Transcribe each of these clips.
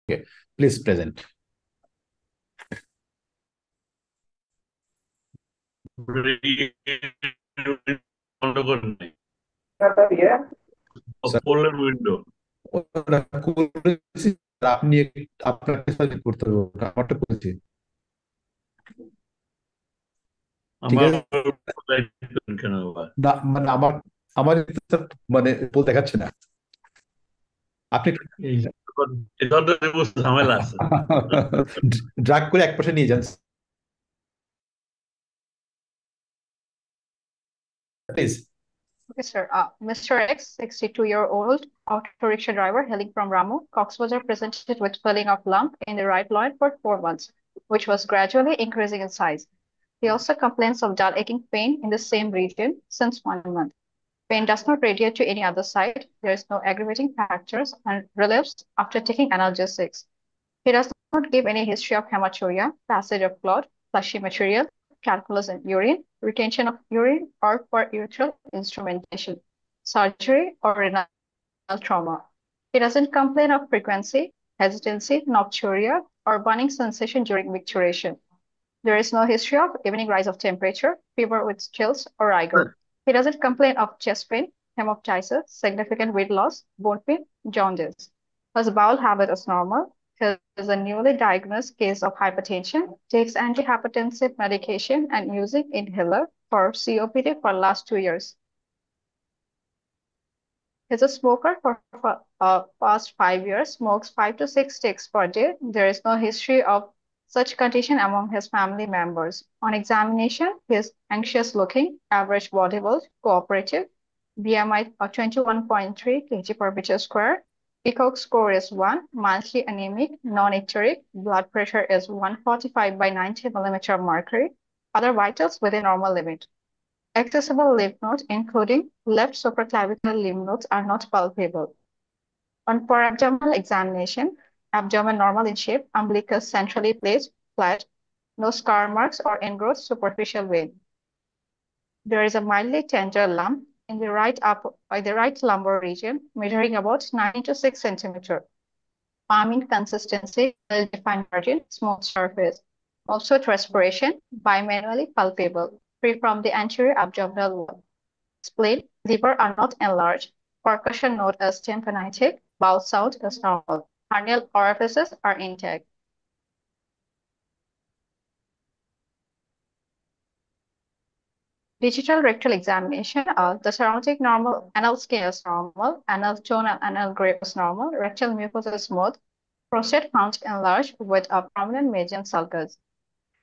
Okay, please present. Sir, পোলের window ওটা করেছি, আপনি আপনার কাছে করতে হবে, আমারটা করেছি। ঠিক আমার আছে কেন আবার? না, মানে আমার আমার এটা মানে বলতে দেখাচ্ছে না। আপনি এই এই ধরনের ঝামেলা আছে। ড্রাগ করে এক পাশে নিয়ে যান please. Okay, sir. Mr. X, 62-year-old auto rickshaw driver hailing from Ramu, Coxbazar, presented with swelling of lump in the right loin for 4 months, which was gradually increasing in size. He also complains of dull aching pain in the same region since 1 month. Pain does not radiate to any other site. There is no aggravating factors and relapsed after taking analgesics. He does not give any history of hematuria, passage of blood, fleshy material, calculus in urine, retention of urine, or for urethral instrumentation, surgery, or renal trauma. He doesn't complain of frequency, hesitancy, nocturia, or burning sensation during micturition. There is no history of evening rise of temperature, fever with chills, or rigor. He doesn't complain of chest pain, hemoptysis, significant weight loss, bone pain, jaundice. His bowel habit is normal. He is a newly diagnosed case of hypertension, takes antihypertensive medication, and using inhaler for COPD for last 2 years. He's a smoker for past 5 years, smokes 5 to 6 sticks per day. There is no history of such condition among his family members. On examination, he is anxious looking, average body build, cooperative, BMI of 21.3 kg per meter square. ECOG score is 1, mildly anemic, non-icteric, blood pressure is 145 by 90 millimeter mercury, other vitals within normal limit. Accessible lymph nodes, including left supraclavicular lymph nodes, are not palpable. On abdominal examination, abdomen normal in shape, umbilicus centrally placed, flat, no scar marks or ingrowth, superficial vein. There is a mildly tender lump in the right lumbar region, measuring about 9 to 6 centimeter. Palm in consistency, well-defined margin, smooth surface. Also respiration, bimanually palpable, free from the anterior abdominal wall. Spleen, liver are not enlarged. Percussion node is tympanitic. Bowel sound is normal. Hernial orifices are intact. Digital rectal examination, the surrounding normal anal skin is normal, anal tone and anal grape is normal, rectal mucosa is smooth, prostate found enlarged with a prominent median sulcus.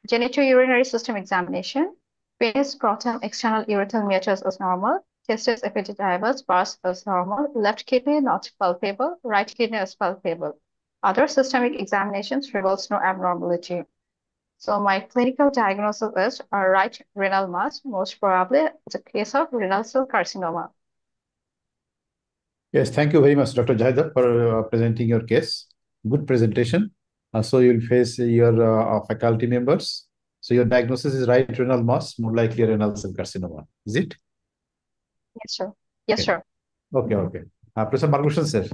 Genitourinary system examination, penis, scrotum, external urethral meatus is normal, testis epididymis pars is normal, left kidney not palpable, right kidney is palpable. Other systemic examinations reveals no abnormality. So my clinical diagnosis is a right renal mass, most probably it's a case of renal cell carcinoma. Yes, thank you very much, Dr. Jahida, for presenting your case. Good presentation. So you'll face your faculty members. So your diagnosis is right renal mass, more likely renal cell carcinoma. Is it? Yes, sir. Yes, Okay. sir. Okay. Professor Margushan, sir,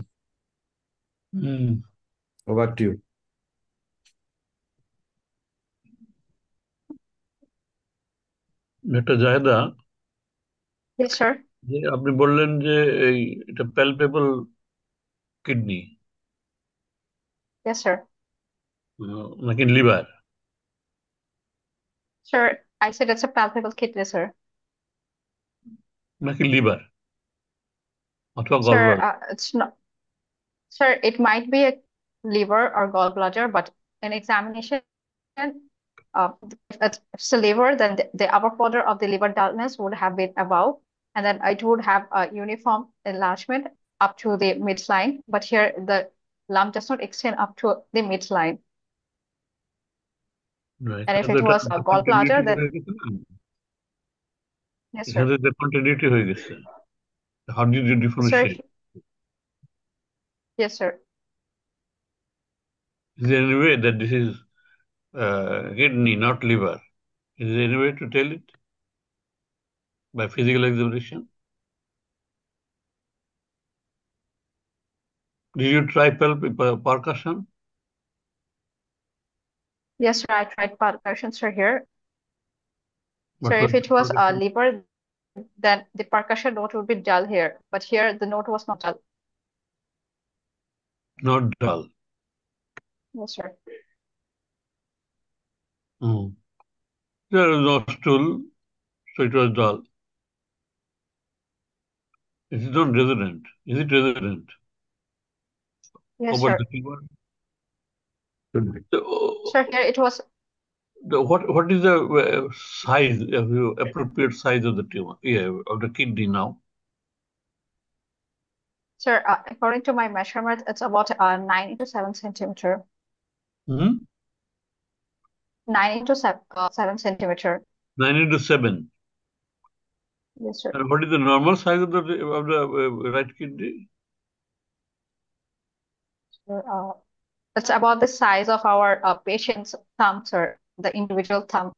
over to you. Doctor Zaheda, Yes, sir. যে আপনি বললেন যে এটা palpable kidney Yes, sir. নাকি liver? Sir, I said it's a palpable kidney, sir. নাকি liver অথবা Sir, gallbladder? it's not. Sir, it might be a liver or gallbladder, but in examination, if it's a liver, then the upper border of the liver dullness would have been above, and then it would have a uniform enlargement up to the midline. But here, the lump does not extend up to the midline. And if it was a gallbladder, then yes, sir. এখানে continuity হয়ে গেছে। How did you Sir, differentiate? yes, sir. Is there any way that this is kidney, not liver? Is there any way to tell it by physical examination? Did you try percussion? Yes, sir, I tried percussion, sir, here. What Sir, was if it the was a percussion? liver, then the percussion note would be dull here. But here, the note was not dull. Not dull. Yes, sir. Hmm. There was no stool, so it was dull. It is not resonant. Is it resonant? Yes, Over sir. the keyboard? Should be. Sir, here it was, What is the size, appropriate size of the tumor, of the kidney now? sir, according to my measurement, it's about 9 into 7 centimeter. Hmm? 9 into 7 centimeter. 9 into 7. Yes, sir. And what is the normal size of the right kidney? Sir, it's about the size of our patient's thumb, sir, the individual thumb.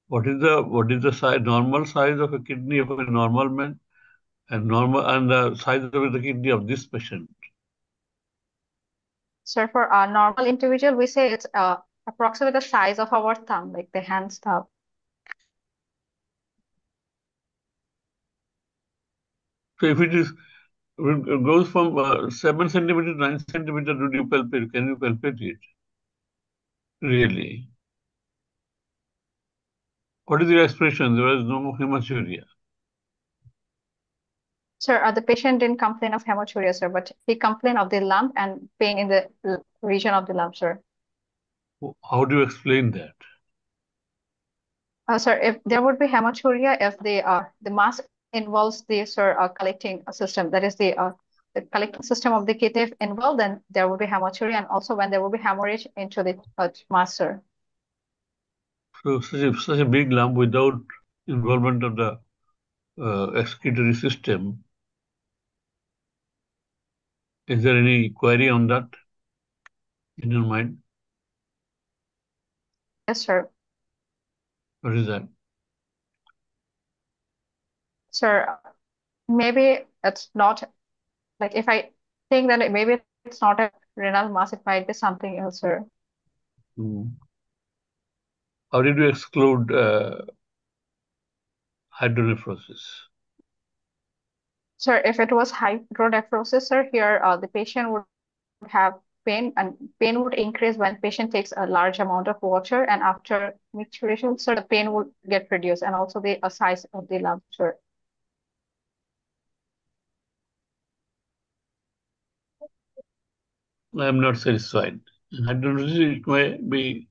What is the size, normal size of a kidney of a normal man, and the size of the kidney of this patient? Sir, for a normal individual, we say it's approximately the size of our thumb, like the hand's thumb. So if it goes from 7 centimeter to 9 centimeter, do you palpate? Can you palpate it? Really? What is the expression? There was no hematuria. Sir, the patient didn't complain of hematuria, sir, but he complained of the lump and pain in the region of the lump, sir. How do you explain that? Sir, if there would be hematuria if the mass involves the, sir, collecting system, that is the collecting system of the kidney if involved, then there will be hematuria, and also when there will be hemorrhage into the mass, sir. So such a big lump without involvement of the excretory system. Is there any query on that in your mind? Yes, sir. What is that? Sir, maybe it's not, like, if I think that maybe it's not a renal mass, it might be something else, sir. Hmm. How did you exclude hydronephrosis? Sir, if it was hydronephrosis, sir, here the patient would have pain, and pain would increase when patient takes a large amount of water, and after micturition, so the pain would get reduced, and also the size of the lump, sir. I am not satisfied. Hydronephrosis, it may be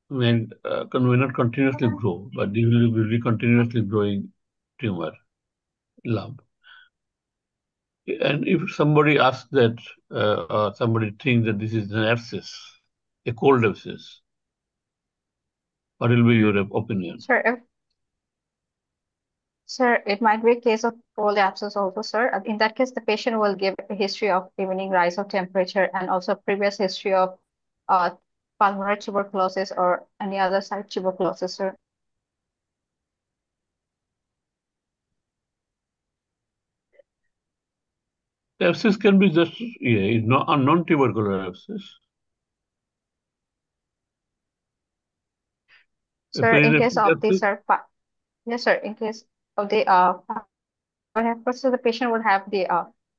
when will not continuously grow, but this will be continuously growing tumor lump. And if somebody asks that, or somebody thinks that this is an abscess, a cold abscess, what will be your opinion? Sir, it might be a case of cold abscess also, sir. In that case, the patient will give a history of evening rise of temperature and also previous history of uh, pulmonary tuberculosis or any other site tuberculosis, sir. Abscess can be just a non-tubercular abscess. Sir, in case of the, abscess, sir, yes, sir, in case of the so the patient would have the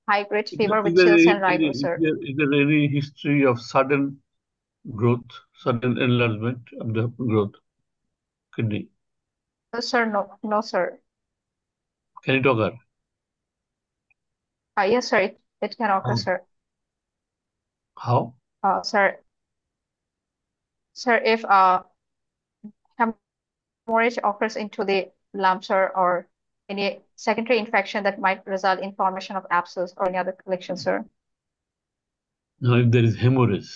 high grade fever with chills and rigors, sir. is there any history of sudden growth, sudden enlargement of the growth kidney? No, sir, no, sir. Can it occur? Yes, sir, it can occur, sir. How? Sir, if hemorrhage occurs into the lump, sir, or any secondary infection that might result in formation of abscess or any other collection, sir. Now, if there is hemorrhage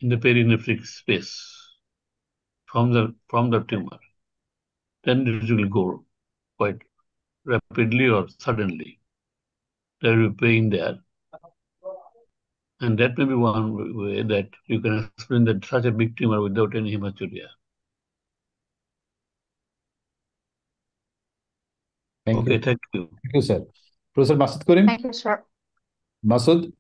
in the perinephric space from the tumor, then it will go quite rapidly or suddenly. There will be pain there. And that may be one way that you can explain that such a big tumor without any hematuria. Thank Okay, you. thank you. Thank you, sir. Professor Masood Karim? Thank you, sir. Masood?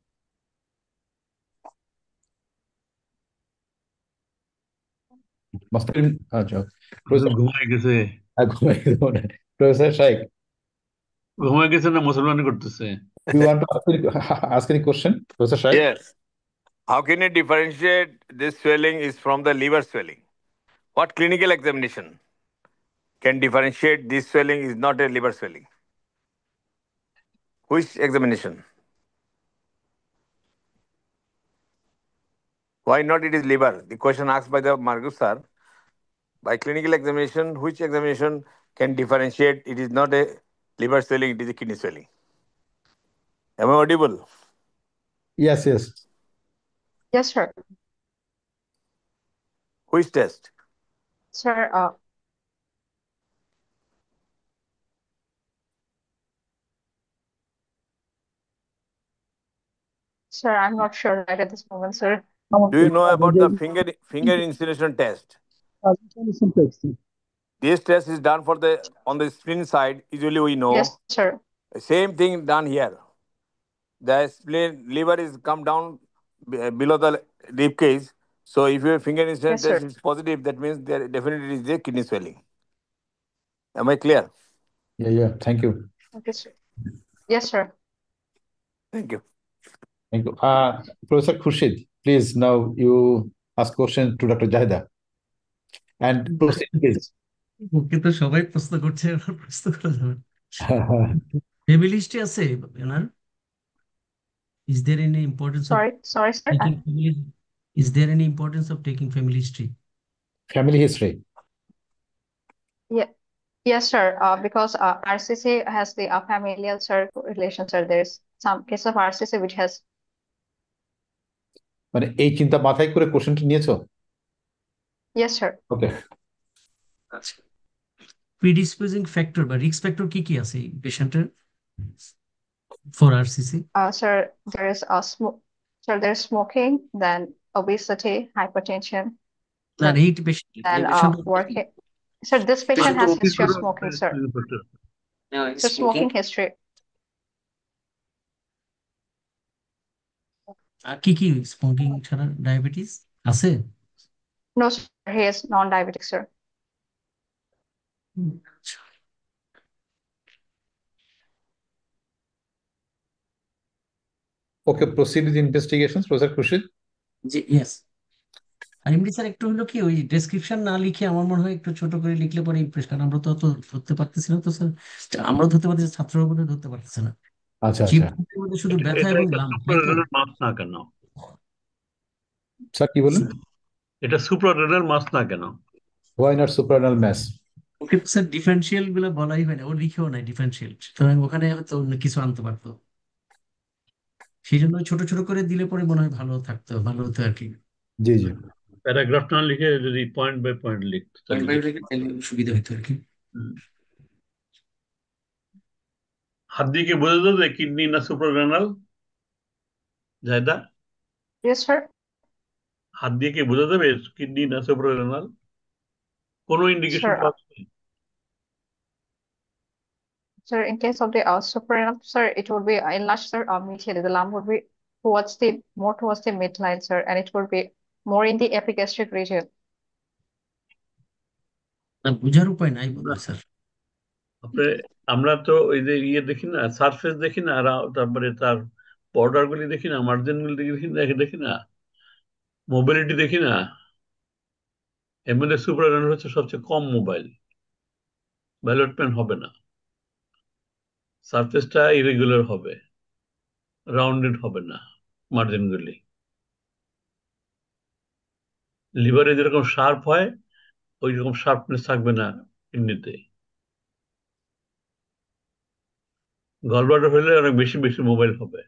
Masculine, আচ্ছা হুজুর professor ঘুমায় গেছে। Professor Shaikh, ঘুমায় গেছে না মুসলমানি করতেছে? you want to ask any question, Professor Shaikh? Yes. How can you differentiate this swelling is from the liver swelling? What clinical examination can differentiate this swelling is not a liver swelling? Which examination? Why not it is liver? The question asked by the Margus sir. By clinical examination, which examination can differentiate it is not a liver swelling, it is a kidney swelling? Am I audible? Yes, yes. Yes, sir. Which test? Sir, sir, I'm not sure right at this moment, sir. Do you know about the finger insinuation test? This test is done for the on the spleen side. Usually we know. Yes, sir. Same thing done here. The spleen liver is come down below the rib cage. So if your finger instrument Yes, sir. test is positive, that means there definitely is a kidney swelling. Am I clear? Yeah. Thank you. Okay, sir. Yes, sir. Thank you. Thank you. Professor Khurshid, please now you ask question to Dr. Jahida. And proceed, please. ওকে তো সবাই প্রশ্ন করছে, এবার প্রশ্ন করা যাবে family history আছে এনার? Is there any importance of Sorry, sir. taking family? Is there any importance of taking family history? Family history. Yeah. Yes, sir. Because RCC has the familial relation, sir. There's some case of RCC which has. মানে এই চিন্তা মাথায় করে কোশ্চেনটা নিয়েছো? Yes, sir. Okay. আচ্ছা, predisposing factor বা risk factor কি কি আছে এই পেশেন্টের for RCC? Sir, there is there's smoking, then obesity, hypertension, আর এই patient then working. Sir, this patient has history of smoking, sir. So smoking history. আর কি কি স্মোকিং ছাড়া ডায়াবেটিস আছে? No, sir. He is non-diabetic, sir. আচ্ছা, Okay, proceed with investigations, Professor Khurshid. জি yes. আর এমনি স্যার একটু হলো কি ওই ডেসক্রিপশন না লিখে আমার মনে হয় একটু ছোট করে লিখলে পরে ইমপ্রেস, কারণ আমরা তো অত ধরতে পারতেছি না তো স্যার, আমরাও ধরতে পারতেছি, ছাত্ররা বোধহয় ধরতে পারতেছে না। আচ্ছা জীব আচ্ছা মধ্যে শুধু ব্যথা এবং লাম, তাই তো? মাস না কেন? স্যার কি বলেন? এটা সুপ্রারেনাল মাস না কেন? Why not suprarenal mass? Okay sir differential গুলো বলাই হয় না, ও লিখেও নাই ডিফারেন্সিয়াল, সুতরাং ওখানে হয়তো অন্য কিছু আনতে পারতো, সেই জন্য ছোট ছোট করে দিলে পরে মনে হয় ভালো থাকতো, ভালো হতো আর কি। জি জি। প্যারাগ্রাফ না লিখে যদি পয়েন্ট বাই পয়েন্ট লিখতো তাহলে সুবিধা হতো আর কি। হাত দিয়ে কি বোঝা যাবে যে কিডনি না সুপ্রারেনাল? জায়দা, Yes, sir. হাত দিয়ে কি বোঝা যাবে কিডনি না সুপ্রারেনাল? কোনো ইন্ডিকেশন Sure. পাচ্ছি? Sir, in case of the suprarenal, sir, it would be enlarged, sir, medially. The lump would be more towards the midline, sir, and it would be more in the epigastric region. না বোঝার উপায় নাই বোধ হয় sir. আমরা তো ওই যে ইয়ে দেখি না, সারফেস দেখি না, আর তারপরে তার বর্ডার গুলি দেখি না, মার্জিন গুলি দেখি না, মোবিলিটি দেখি না। এর মধ্যে সুপ্রারেনাল হচ্ছে সবচেয়ে কম মোবাইল, ডেভেলপমেন্ট হবে না, সারফেসটা ইরেগুলার হবে, রাউন্ডেড হবে না মার্জিন গুলি। লিভারে যেরকম শার্প হয় ওই রকম শার্পনেস থাকবে না কিডনিতে। গলব্লাডার হলে অনেক বেশি বেশি মোবাইল হবে।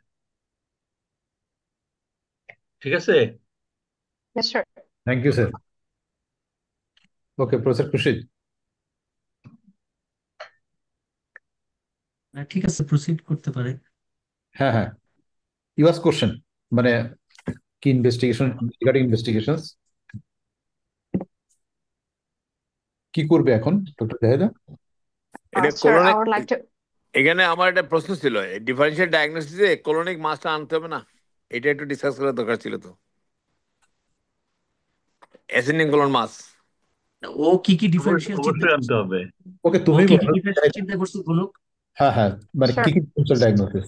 ঠিক আছে? Yes, sir. Thank you, sir. Okay, Professor Khurshid. ঠিক আছে, প্রসিড করতে পারে। হ্যাঁ, you ask question, মানে কি ইনভেস্টিগেশন, রিগার্ডিং ইনভেস্টিগেশনস কি করবে এখন doctor Zaheda? Sir, I would like to. এখানে আমার একটা প্রশ্ন ছিল, ডিফারেন্সিয়াল ডায়াগনোসিসে কোলোনিক মাসটা আনতে হবে না? এটা একটু ডিসকাস করার দরকার ছিল তো, অ্যাসেন্ডিং কোলন মাস। ও কি কি ডিফারেন্সিয়াল চিন্তা অবশ্যই করছে? আনতে হবে। ওকে ও তুমি কি কি বলো। ডিফারেন্সিয়াল চিন্তা করছে গোলক? হ্যাঁ হ্যাঁ, মানে কি Sure, কি differential diagnosis?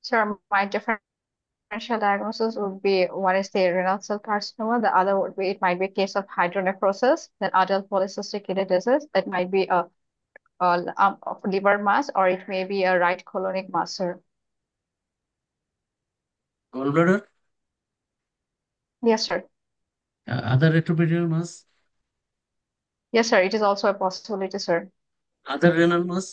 sure. My differential diagnosis would be one is the renal cell carcinoma, the other would be it might be a case of hydronephrosis, then adult polycystic kidney disease. It might be of liver mass, or it may be a right colonic mass, sir. Gall bladder? Yes, sir. Other retroperitoneal mass? Yes, sir. It is also a possibility, sir. Other renal mass?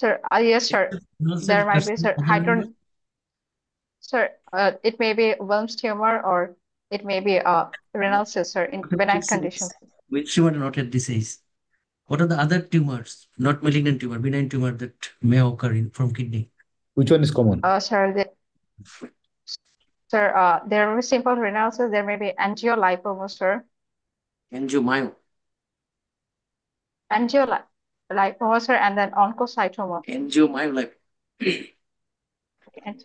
Sir, yes, sir. renal cell There might be, carcinoma, sir, other renal mass? sir, it may be Wilms tumor, or it may be renal cyst, sir, in Not at benign this age. conditions. Which tumor not at this age? What are the other tumors, not malignant tumor, benign tumor that may occur in from kidney? Which one is common? Sir, there may be simple renal cyst. There may be angiolipoma, sir. Angiomyo. Angiolipoma, sir, and then oncocytoma. Angiomyo. And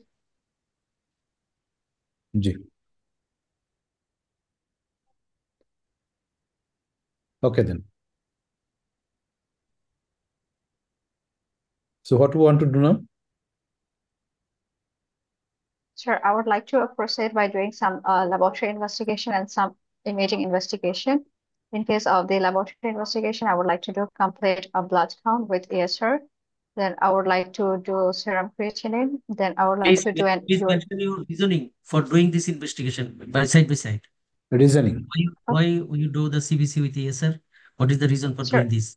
G, okay then. So what we want to do now? sir, I would like to proceed by doing some laboratory investigation and some imaging investigation. In case of the laboratory investigation, I would like to do complete a blood count with ESR. Then I would like to do serum creatinine. Then I would like to do an Please mention your reasoning for doing this investigation by side. Reasoning. Why you do the CBC with ESR? What is the reason for Sure. doing this?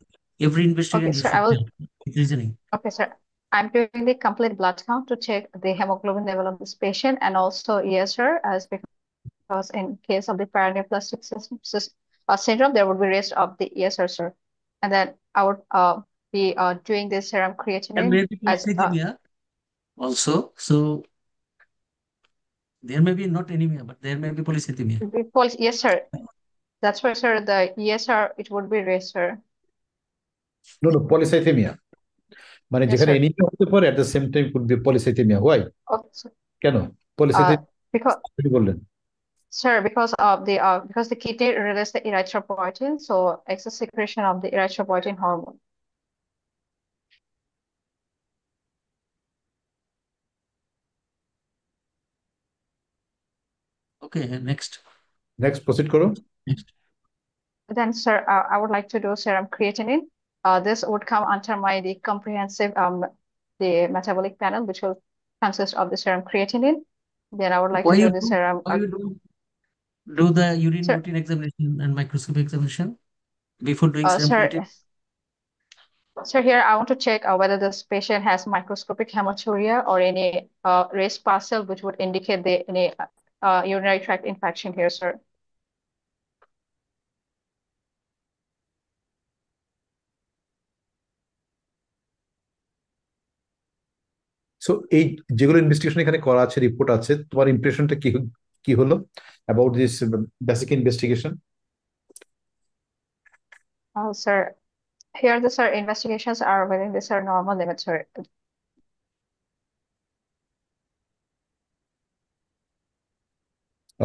Every investigation Okay, you sir, should I will. tell with reasoning. Okay, sir. I'm doing the complete blood count to check the hemoglobin level of this patient and also ESR, as because in case of the paraneoplastic syndrome, there would be risk of the ESR, sir. And then I would be doing the serum There creatinine may be as polycythemia also. So there may be not anemia, but there may be polycythemia. yes, sir. That's why, sir, the ESR it would be raised, sir. No, polycythemia. মানে Yes, যেখানে sir. anemia হতে পারে at the same time could be polycythemia. Why? Okay, sir. কেন polycythemia Because কি বললেন? Sir, because the kidney release the erythropoietin, so excess secretion of the erythropoietin hormone. Okay, next. Next proceed করো। Next. Then, sir, I would like to do serum creatinine. This would come under the comprehensive the metabolic panel, which will consist of the serum creatinine. Then I would like to do the serum. Why you do the urine Sir. routine examination and microscopy examination before doing serum Sir, creatinine? sir, here I want to check whether this patient has microscopic hematuria or any raised parcel, which would indicate any urinary tract infection here, sir. So এই যেগুলো investigation এখানে করা আছে, report আছে, তোমার ইমপ্রেশনটা কি কি হলো about this basic investigation? Oh, sir, here the sir investigations are within the sir normal limits, sir.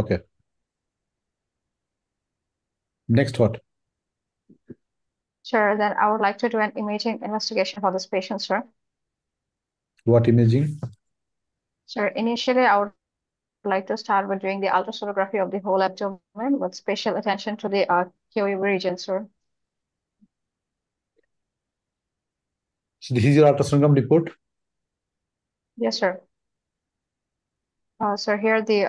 Okay. Next what? Sure, then I would like to do an imaging investigation for this patient, sir. What imaging? Sir, initially I would like to start with doing the ultrasonography of the whole abdomen with special attention to the QEV region, sir. So this is your ultrasonogram report? Yes, sir. Sir, here the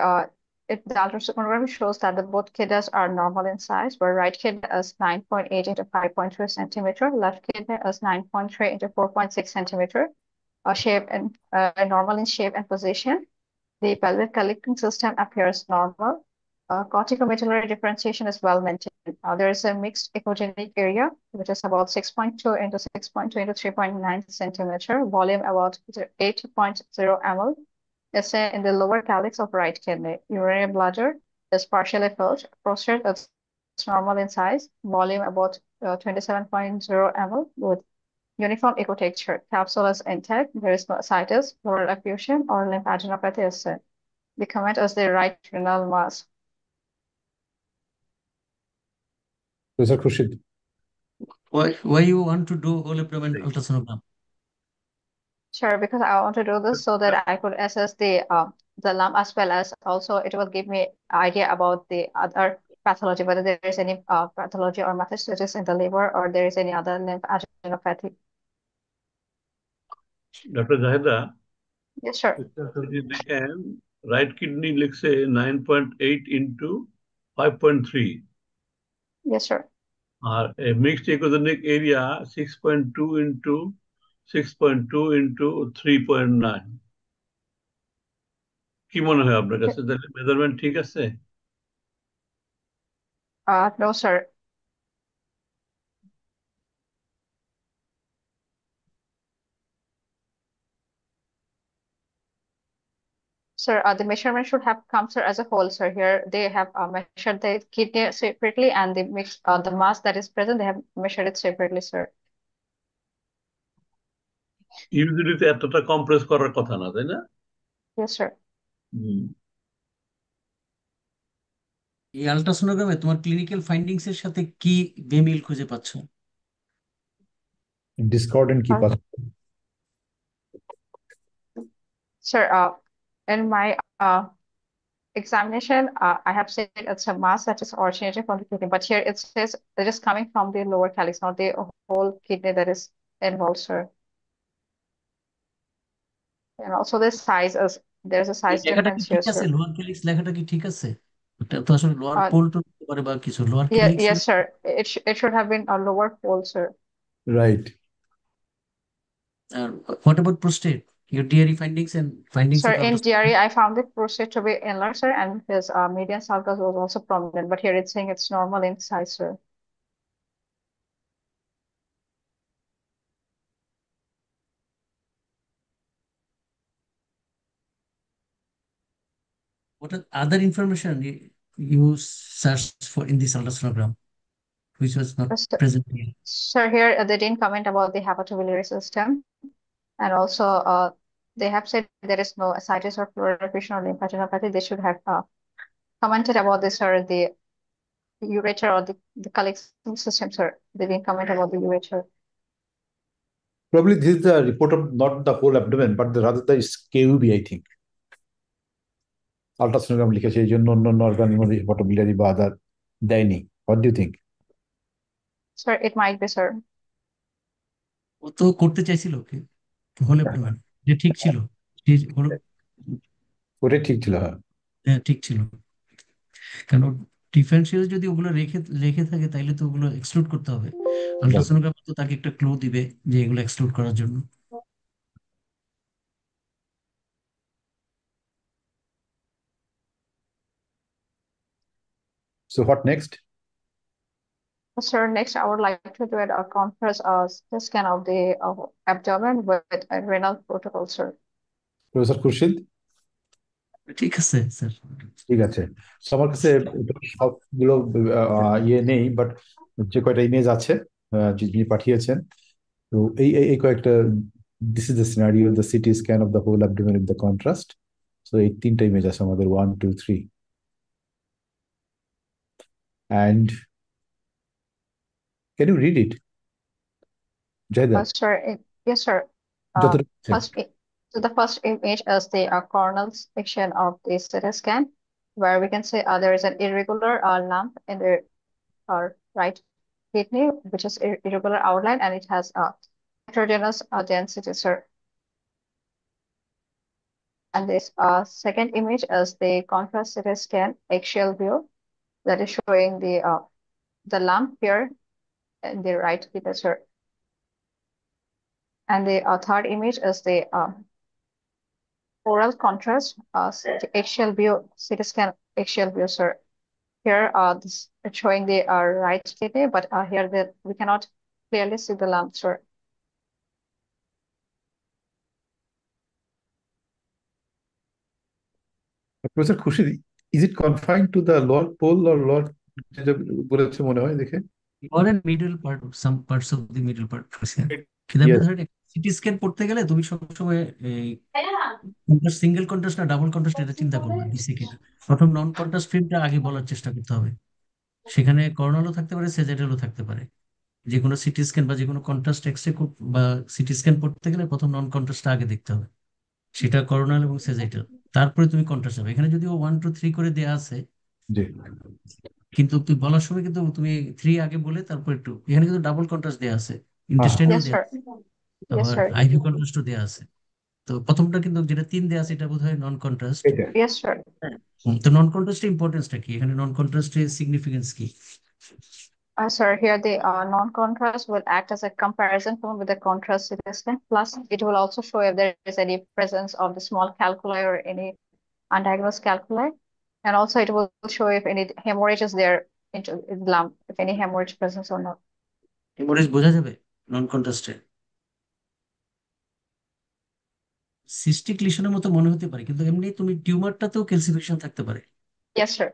ultrasonography shows that the both kidneys are normal in size, where right kidney is 9.8 into 5.3 centimeter, left kidney is 9.3 into 4.6 centimeter, shape and normal in shape and position. The pelvic collecting system appears normal. Corticomedullary differentiation is well maintained. There is a mixed echogenic area, which is about 6.2 into 6.2 into 3.9 centimeter, volume about 8.0 ml. SA in the lower calyx of right kidney. Urinary bladder is partially filled. Prostate is normal in size. Volume about 27.0 ml with uniform ecotexture. Capsule is intact. There is no ascites, pleural effusion, or lymphadenopathy is seen. The comment is the right renal mass. Professor Khurshid. Why you want to do whole abdomen ultrasonogram? Sure, because I want to do this so that I could assess the lump, as well as also it will give me idea about the other pathology, whether there is any pathology or metastasis in the liver, or there is any other lymphadenopathy. Dr. Zahida, Yes, sure. যদি দেখেন right kidney লিখছে 9.8 into 5.3 Yes, sir. আর mixed echogenic area 6.2 into 6.2 into 3.9 কি মনে হয় আপনার কাছে তাহলে মেজারমেন্ট ঠিক আছে? No, sir. Sir, the measurement should have come, sir, as a whole, sir. Here they have measured the kidney separately, and the the mass that is present, they have measured it separately, sir. Usually তো এতটা compress করার কথা না, তাই না? Yes, sir. এই আলট্রাসোনোগ্রামে তোমার clinical findings এর সাথে কি বেমিল খুঁজে পাচ্ছ? Discordant কি পাচ্ছ? Sir, in my examination, I have said it's a mass that is originating from the kidney, but here it says it is coming from the lower calyx, not the whole kidney that is involved, sir. And also the size is, there's a এই size লেখাটা কি difference ঠিক here, আছে? sir. Lower calyx লেখাটা কি ঠিক আছে? এটা তো আসলে লোয়ার Uh, পোল হতে পারে বা কিছু lower Yeah, calyx yes, sir. It should have been a lower pole, sir. Right. আর what about prostate? Your DRE findings and findings Sir, of in DRE, I found the prostate to be enlarged, sir, and his median sulcus was also prominent, but here it's saying it's normal in size, sir. What are other information you searched for in this ultrasonogram, which was not Sir, present here? sir, here they didn't comment about the hepatobiliary system, and also they have said there is no ascites or fluoropation or lymphadenopathy. They should have commented about this, or the ureter or the collection system, sir. They didn't comment about the ureter. Probably this is the report of not the whole abdomen, but rather the SCAUB, I think. Ultrasonogram লিখেছে এই জন্য অন্য অর্গানের মধ্যে hepatobiliary বা other দেয়নি। What do you think? Sir, it might be, sir. ও তো করতে চাইছিল কি হলে অ্যাবডোমেন, যে ঠিক ছিল, যে হলো ওটাই ঠিক ছিল। হ্যাঁ, হ্যাঁ ঠিক ছিল, কারণ ডিফারেন্সিয়াল যদি ওগুলো রেখে রেখে থাকে তাইলে তো ওগুলো এক্সক্লুড করতে হবে। আলট্রাসোনোগ্রাম তো তাকে একটা ক্লু দিবে যে এগুলো এক্সক্লুড করার জন্য। So what next? Sir, next I would like to do a contrast scan of the abdomen with a renal protocol, sir. Professor Khurshid? ঠিক আছে স্যার, ঠিক আছে। So, আমার কাছে সবগুলো ইয়ে নেই, বাট যে কয়টা ইমেজ আছে যিনি পাঠিয়েছেন, তো এই কয়েকটা, this is the scenario, the CT scan of the whole abdomen with the contrast. So এই তিনটা ইমেজ আছে আমাদের, 1 2 3, and can you read it, Jayda? Sir, yes, sir. So the first image is the coronal section of the CT scan, where we can say there is an irregular lump in the right kidney, which is irregular outline, and it has a heterogeneous density, sir. And this second image is the contrast CT scan axial view, that is showing the lump here in the right kidney, sir. And the third image is the oral contrast axial view, CT scan axial view, sir. Here, this is showing the right kidney, but here we cannot clearly see the lump, sir. Professor Khurshid, is it confined to the lower pole or lower, যেটা বলেছে মনে হয় দেখে? or in middle part, some parts of the middle part. কিন্তু আপনি ধরেন CT scan করতে গেলে তুমি সবসময় সিঙ্গেল কন্ট্রাস্ট না ডাবল কন্ট্রাস্ট এটা চিন্তা করবে ডিসি কিনা, প্রথম নন কন্ট্রাস্ট ফিল্মটা আগে বলার চেষ্টা করতে হবে। সেখানে করোনালও থাকতে পারে, সেজাইটালও থাকতে পারে। যে কোনো সিটি স্ক্যান বা যে কোনো কন্ট্রাস্ট এক্সরে বা সিটি স্ক্যান করতে গেলে প্রথম নন কন্ট্রাস্টটা আগে দেখতে হবে, সেটা করোনাল এবং সেজাইটাল। তারপরে তুমি কন্ট্রাস্ট হবে। এখানে যদিও 1 2 3 করে দেয়া আছে, জি কিন্তু তুমি বলার সময় কিন্তু তুমি 3 আগে বলে তারপর একটু, এখানে কিন্তু ডাবল কন্ট্রাস্ট দেয়া আছে, হ্যাঁ ইন্টেস্টাইনাল Yes, দেয়া sir. আছে, Yes, আবার sir. আইভি কন্ট্রাস্টও দেয়া আছে। তো প্রথমটা কিন্তু যেটা 3 দেয়া আছে এটা বোধ হয় নন কন্ট্রাস্ট। এটা Yes, sir. তো নন কন্ট্রাস্টের ইম্পর্টেন্সটা কি, এখানে নন কন্ট্রাস্টের সিগনিফিকেন্স কি? Sir, here the non-contrast will act as a comparison form with the contrast significant. Plus, it will also show if there is any presence of the small calculi or any undiagnosed calculi. And also it will show if any hemorrhage is there into the lump, if any hemorrhage presence or not. Haemorrhage বোঝা যাবে নন কন্ট্রাস্টে? Cystic লিশনের মতো মনে হতে পারে, কিন্তু এমনি তুমি টিউমারটাতেও calcification থাকতে পারে, Yes, sir.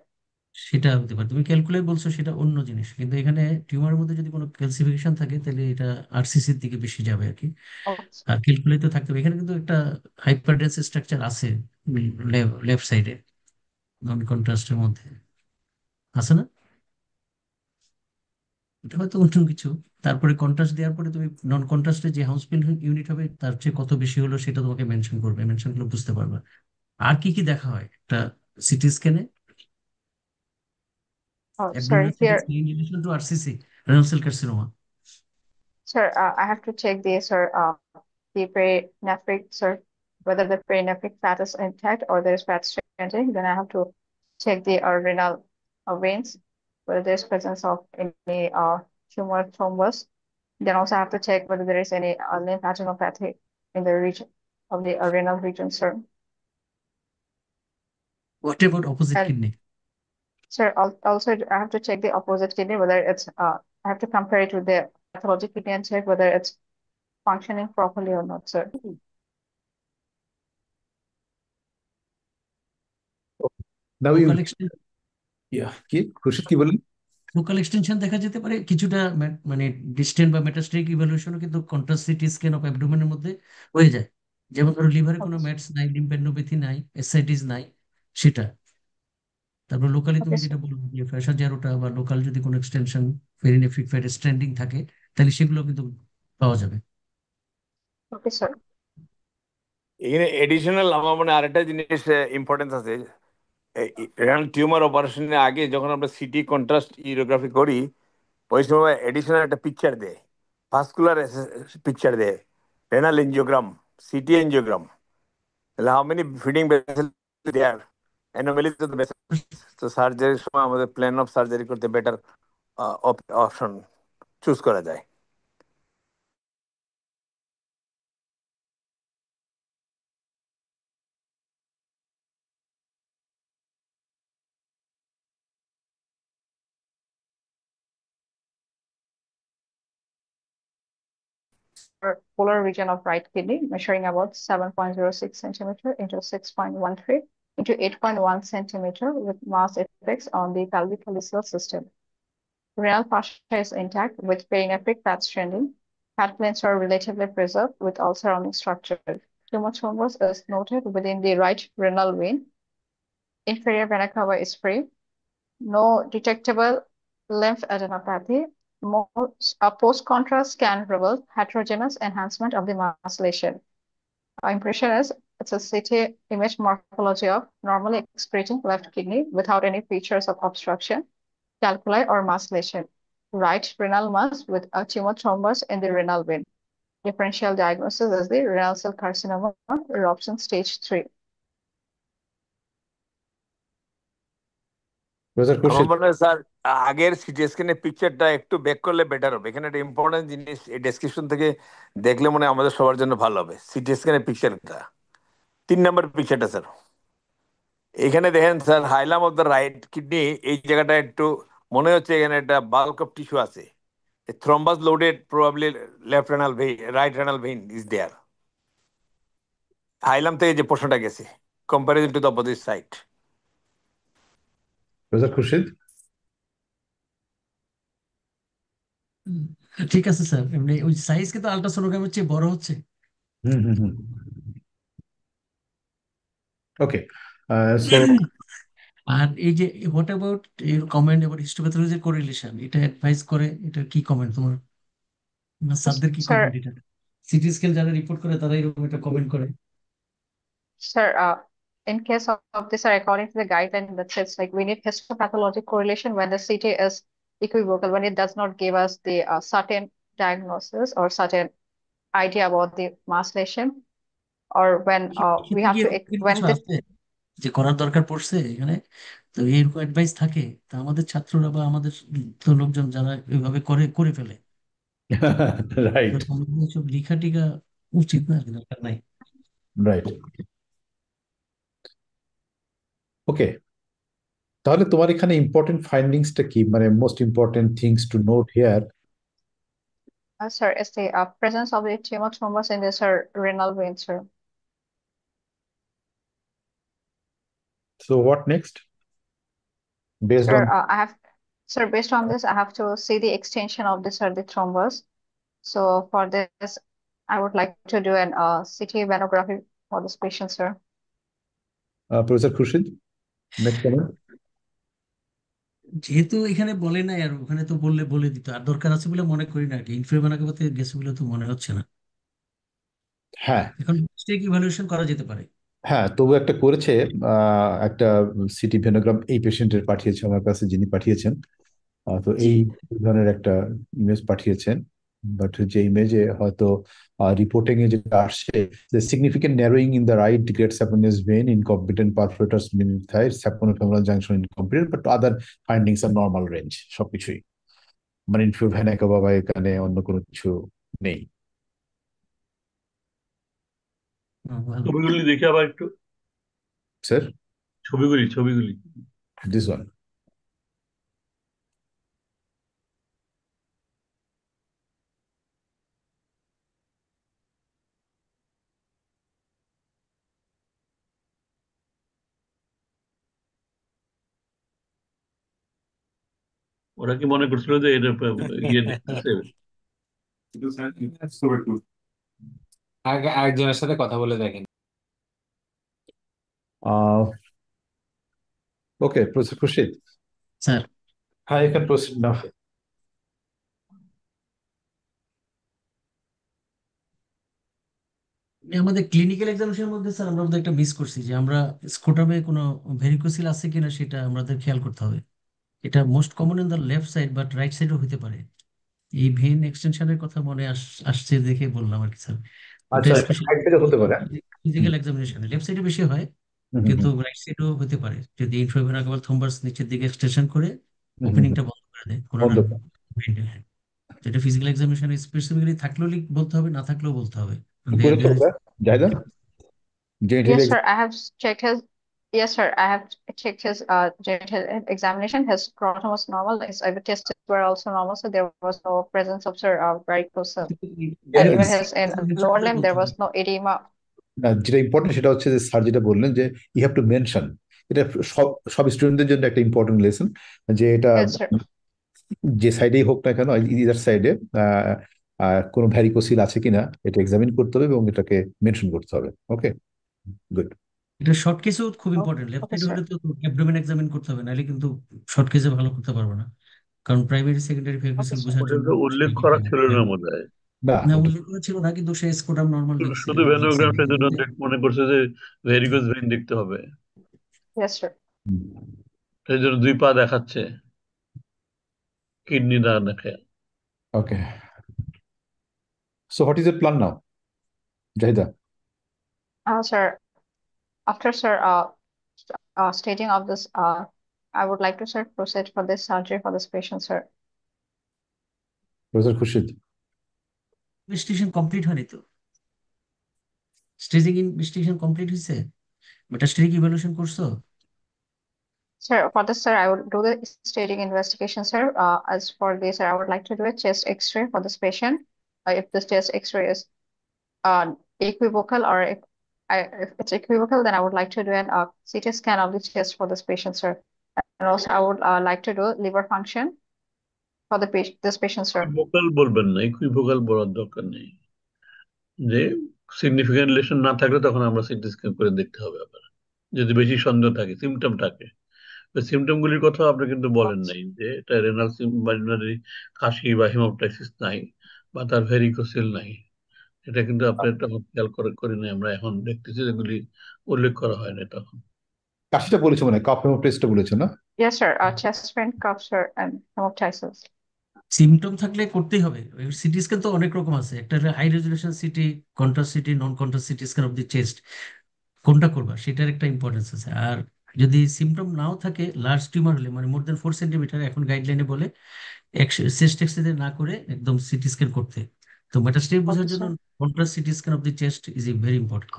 সেটা হতে পারে। তুমি ক্যালকুলাই বলছো, সেটা অন্য জিনিস, কিন্তু এখানে টিউমারের মধ্যে যদি কোনো ক্যালসিফিকেশন থাকে তাহলে এটা আরসিসির দিকে বেশি যাবে আর কি। Okay. আর ক্যালকুলাই তো থাকতে হবে। এখানে কিন্তু একটা হাইপারডেন্স স্ট্রাকচার আছে লেফট সাইডে, নন কন্ট্রাস্টের মধ্যে আছে না? এটা হয়তো অন্য কিছু। তারপরে কন্ট্রাস্ট দেওয়ার পরে তুমি নন কন্ট্রাস্টে যে হাউসফিল ইউনিট হবে তার চেয়ে কত বেশি হলো সেটা তোমাকে মেনশন করবে, মেনশন করলে বুঝতে পারবে। আর কি কি দেখা হয় একটা সিটি স্ক্যানে? Oh, abdominal sorry, CT here, scan in relation to RCC, renal cell carcinoma. sir, I have to check the, sir, the perinephric, sir, whether the perinephric fat is intact or there is fat stranding. Then I have to check the renal veins, whether there's presence of any tumor thrombus. Then also I have to check whether there is any lymphadenopathy in the region of the renal region, sir. What about opposite And kidney? sir, also I have to check the opposite kidney, whether it's I have to compare it with the pathologic kidney and check whether it's functioning properly or not, sir. Now you focal extension, কি খুরশিদ কি বলেন? Focal extension দেখা যেতে পারে কিছুটা, মানে distant বা metastatic ইভ্যালুয়েশনও কিন্তু কন্ট্রাস্ট সিটি স্ক্যান অফ অ্যাবডোমেনের মধ্যে হয়ে যায়। যেমন ধরো লিভারে কোনো Okay, ম্যাটস নাই, লিম্ফেডনোপ্যাথি নাই, এসআইটিস নাই, সেটা। তারপর লোকালি okay, তুমি sir. যেটা বলবো যে ফ্যাশন জারোটা বা লোকাল যদি কোনো এক্সটেনশন পেরিনেফ্রিক ফ্যাট স্ট্যান্ডিং থাকে, তাহলে সেগুলো কিন্তু পাওয়া যাবে। Okay, sir. এখানে এডিশনাল আমার মানে আরেকটা জিনিস ইম্পর্টেন্স আছে। রেনাল টিউমার অপারেশনের আগে যখন আমরা সিটি কন্ট্রাস্ট ইউরোগ্রাফি করি, ওই সময় এডিশনাল একটা পিকচার দেয়, ভাস্কুলার পিকচার দেয়, রেনাল এনজিওগ্রাম, সিটি এনজিওগ্রাম, তাহলে how many feeding vessel there, anomalies of the vessel. তো সার্জারির সময় আমাদের প্ল্যান অফ সার্জারি করতে বেটার অপশন চুজ করা যায়। Polar region of right kidney, measuring about 7.06 centimeter into 6.13 into 8.1 centimeter with mass effects on the pelvic calyceal system. Renal fascia is intact with perinephric fat stranding. Fat planes are relatively preserved with all surrounding structure. Tumor thrombus is noted within the right renal vein. Inferior vena cava is free. No detectable lymphadenopathy. A post-contrast scan reveals heterogeneous enhancement of the mass lesion. Our impression is it's a CT image morphology of normally excreting left kidney without any features of obstruction, calculi, or mass lesion. Right renal mass with a tumor thrombus in the renal vein. Differential diagnosis is the renal cell carcinoma, eruption stage 3. Professor আমার খুরশিদ মনে হয় sir আগের city স্ক্যানের পিকচারটা একটু back করলে better হবে। এখানে একটা ইম্পর্টেন্ট জিনিস এই ডেসক্রিপশন থেকে দেখলে মনে হয় আমাদের সবার জন্য ভালো হবে। সিটি স্ক্যানের পিকচারটা 3 নম্বর পিকচারটা স্যার, এখানে দেখেন sir, hilum of the right kidney, এই জায়গাটা একটু মনে হচ্ছে এখানে একটা বাল্ক অফ টিস্যু আছে। Thrombus loaded probably left renal vein, right renal vein is there. হাইলাম থেকে যে পোর্শনটা গেছে comparison to the opposite side. Professor Khurshid ঠিক আছে স্যার, এমনি ওই সাইজ কিন্তু আল্ট্রাসোনোগ্রামের চেয়ে বড় হচ্ছে। হুম হুম হুম ওকে সো আর এই যে হোয়াট অ্যাবাউট এর কমেন্ট অ্যাবাউট হিস্টোপ্যাথোলজির কোরিলেশন, এটা অ্যাডভাইস করে, এটা কি কমেন্ট তোমার, স্যারদের কি কমেন্ট Sir, এটা? সিটি স্ক্যান যারা রিপোর্ট করে তারা এরকম একটা কমেন্ট করে। sir, in case of this, sir, according to the guideline that says like we need histopathologic correlation when the CT is equivocal, when it does not give us the certain diagnosis or certain idea about the mass lesion, or when we এক্ষেত্রে কি have to এরকম when কিছু the আছে যে করার দরকার পড়ছে এখানে? তো এরকম অ্যাডভাইস থাকে, তা আমাদের ছাত্ররা বা আমাদের তো লোকজন যারা এভাবে করে করে ফেলে, তো রাইট, তোমাদের এসব লেখা টিকা উচিত না, দরকার নাই। রাইট। ওকে, তাহলে তোমার এখানে ইম্পর্টেন্ট ফাইন্ডিংসটা কি, মানে most important things to note here? sir, is the presence of the tumor thrombus in the sir renal vein, sir. So what next, based Sir, on? sir, based on this, I have to see the extension of the sir the thrombus. So for this, I would like to do an CT venography for this patient, sir. Professor Khurshid, next comment. যেহেতু এখানে বলে নাই, আর ওখানে তো বললে বলে দিত, আর দরকার আছে বলে মনে করি না আর কি, ইনফ্লুয়েঞ্জাকে গেছে বলে তো মনে হচ্ছে না। হ্যাঁ, এখন স্টেক ইভালুয়েশন করা যেতে পারে। হ্যাঁ, তবু একটা করেছে, একটা সিটি ভেনোগ্রাম এই পেশেন্টের পাঠিয়েছে আমার কাছে, যিনি পাঠিয়েছেন। তো জি, এই ধরনের একটা ইমেজ পাঠিয়েছেন, বাট যে ইমেজে হয়তো রিপোর্টিং এ যেটা আসছে, significant narrowing in the right great saphenous vein, incompetent perforators mid thigh, saphenofemoral junction incompetent, but other findings are normal range, সবকিছুই মানে ইনফিউ ভ্যানাকা বাবা, এখানে অন্য কোনো কিছু নেই। ভালো। ছবিগুলি দেখে আবার একটু, স্যার, ছবিগুলি দিস ওয়ান। ওরা কি মনে করছিল যে এটা ইয়ে দেখতেছে? আগে আরেকজনের সাথে কথা বলে দেখেন। ওকে, প্রফেসর খুরশিদ, স্যার, হ্যাঁ, you can proceed now. আমাদের ক্লিনিক্যাল এক্সামিনেশনের মধ্যে স্যার আমরা বোধহয় একটা মিস করছি, যে আমরা স্কোটামে কোনো ভেরিকোসিল আছে কিনা সেটা আমাদের খেয়াল করতে হবে। এটা most common in the left side, but right সাইডও হতে পারে। এই ভেন এক্সটেনশনের কথা মনে আসছে দেখে বললাম আর কি স্যার। ওটা আচ্ছা, স্পেশালি সাইড থেকে হতে পারে। হুম, ফিজিক্যাল এক্সামিনেশনে লেফট সাইডে বেশি হয়, হুম, কিন্তু হুম, রাইট সাইডও হতে পারে যদি ইনফ্রাভেনাল থ্রম্বাস নিচের দিকে এক্সটেনশন করে হুম, হুম, ওপেনিংটা বন্ধ করে দেয় বন্ধ কোরোনার কর। ভেন্টে। হ্যাঁ, তো এটা ফিজিক্যাল এক্সামিনেশনে স্পেসিফিক্যালি থাকলেও বলতে হবে, না থাকলেও বলতে হবে। কি করেছো ওটা, Zayda? Genital Yes, sir, I have checked his. Yes, sir, I have checked his genital examination. His scrotum was normal. His IVT tests were also normal, so there was no presence of sir varicose. And even his in lower limb, there বলতে হবে। was no edema. না, যেটা important সেটা হচ্ছে যে sir যেটা বললেন যে ইউ হ্যাভ টু মেনশন, এটা সব সব স্টুডেন্টদের জন্য একটা ইম্পর্টেন্ট লেসন, যে এটা Yes, sir. যে সাইডেই হোক না কেন, ইদার সাইডে কোনো ভ্যারিকোসিল আছে কিনা এটা এক্সামিন করতে হবে এবং এটাকে মেনশন করতে হবে। ওকে, গুড। এটা শর্ট কেসেও খুব Oh, important, left okay, side sir. হলে তো অ্যাবডোমেন এক্সামিন করতে হবে, নাহলে কিন্তু শর্ট কেসে ভালো করতে পারবো না, কারণ primary secondary Okay, varicocele sir. বোঝার ওটা জন্য তো উল্লেখ করা ছিল না মনে হয়। না, না, ওটা উল্লেখ করা ছিল না, কিন্তু সে স্কোটাম নর্মাল শুধু দেখছে শুধু লিখছে। ভেনোগ্রাফের জন্য মনে করছে যে ভেরিকোজ ভেইন দেখতে হবে, Yes, sir. এই জন্য 2 পা দেখাচ্ছে, কিডনি না দেখে। ওকে। সো হোয়াট ইজ এর plan now, Zahida? Sir, after sir stating of this, I would like to sir proceed for this surgery for this patient, sir. Professor Khurshid? Investigation complete হয়নি তো, স্টেজিং ইনভেস্টিগেশন কমপ্লিট হয়েছে, metastatic evaluation করছো? Sir, for this, sir, I will do the staging investigation, sir. As for this, sir, I would like to do a chest X-ray for this patient. If this chest X-ray is equivocal, or if it's equivocal, then I would like to do an CT scan of the chest for this patient, sir. And also, I would like to do liver function for the patient, this patient, sir. Equivocal বলবেন না, equivocal বলার দরকার নেই। যে significant lesson না থাকলে তখন আমরা সিটি স্ক্যান করে দেখতে হবে আবার, যদি বেশি সন্দেহ থাকে, সিমটম থাকে। ওই সিমটমগুলির কথা আপনি কিন্তু বলেন নাই, যে এটা রেনাল বাড়ি কাশি বা হেমাপটাইসিস নাই, বা তার ভেরিকোসিল নাই। এটা কিন্তু আপনি তখন খেয়াল করি নাই, আমরা এখন দেখতেছি যেগুলি উল্লেখ করা হয় না তখন। কাশিটা বলেছো মানে কফ হেমোপ্টাইসিসটা বলেছো না? Yes, sir. Chest pain, cough, sir, and hemoptysis. Symptom থাকলে করতেই হবে। সিটি স্ক্যান তো অনেক রকম আছে, একটা high resolution CT, contrast CT, non contrast CT scan of the chest, কোনটা করবা সেটার একটা ইম্পর্টেন্স আছে। আর যদি সিমটম নাও থাকে, লার্জ টিউমার হলে মানে মোর দেন 4 সেন্টিমিটার, এখন গাইডলাইনে বলে চেস্ট এক্সরে না করে একদম সিটি স্ক্যান করতে। তো মেটাস্টেজ বোঝার Okay, জন্য sir. Contrast CT scan of the chest is a very important.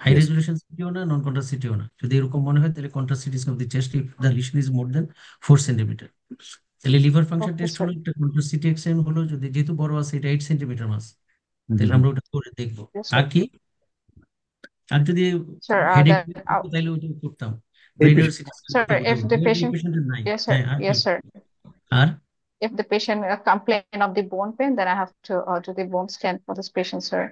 High Yes. Resolution সিটিও না, নন কন্ট্রাস্ট সিটিও না। যদি এরকম মনে হয় তাহলে contrast CT scan of the chest if the lesion is more than 4 centimetre. তাহলে liver function Okay, test sir. হলো একটা, কন্ট্রাস্ট সিটি এক্সরে হলো, যদি যেহেতু বড় আছে এটা 8 সেন্টিমিটার মাস, তাহলে Mhm. আমরা ওটা করে দেখবো। Yes, আর sir. কি, আর যদি Sir, হেডেক then, তাহলে ওটা করতাম, এই ব্রেনের পেশেন্ট সিটি স্ক্যান sir, করতে if বলবো, the যেহেতু এই patient, পেশেন্টের নাই। yes, হ্যাঁ, sir, আর কি, yes, sir. R If the patient complain of the bone pain, then I have to do the bone scan for this patient, sir.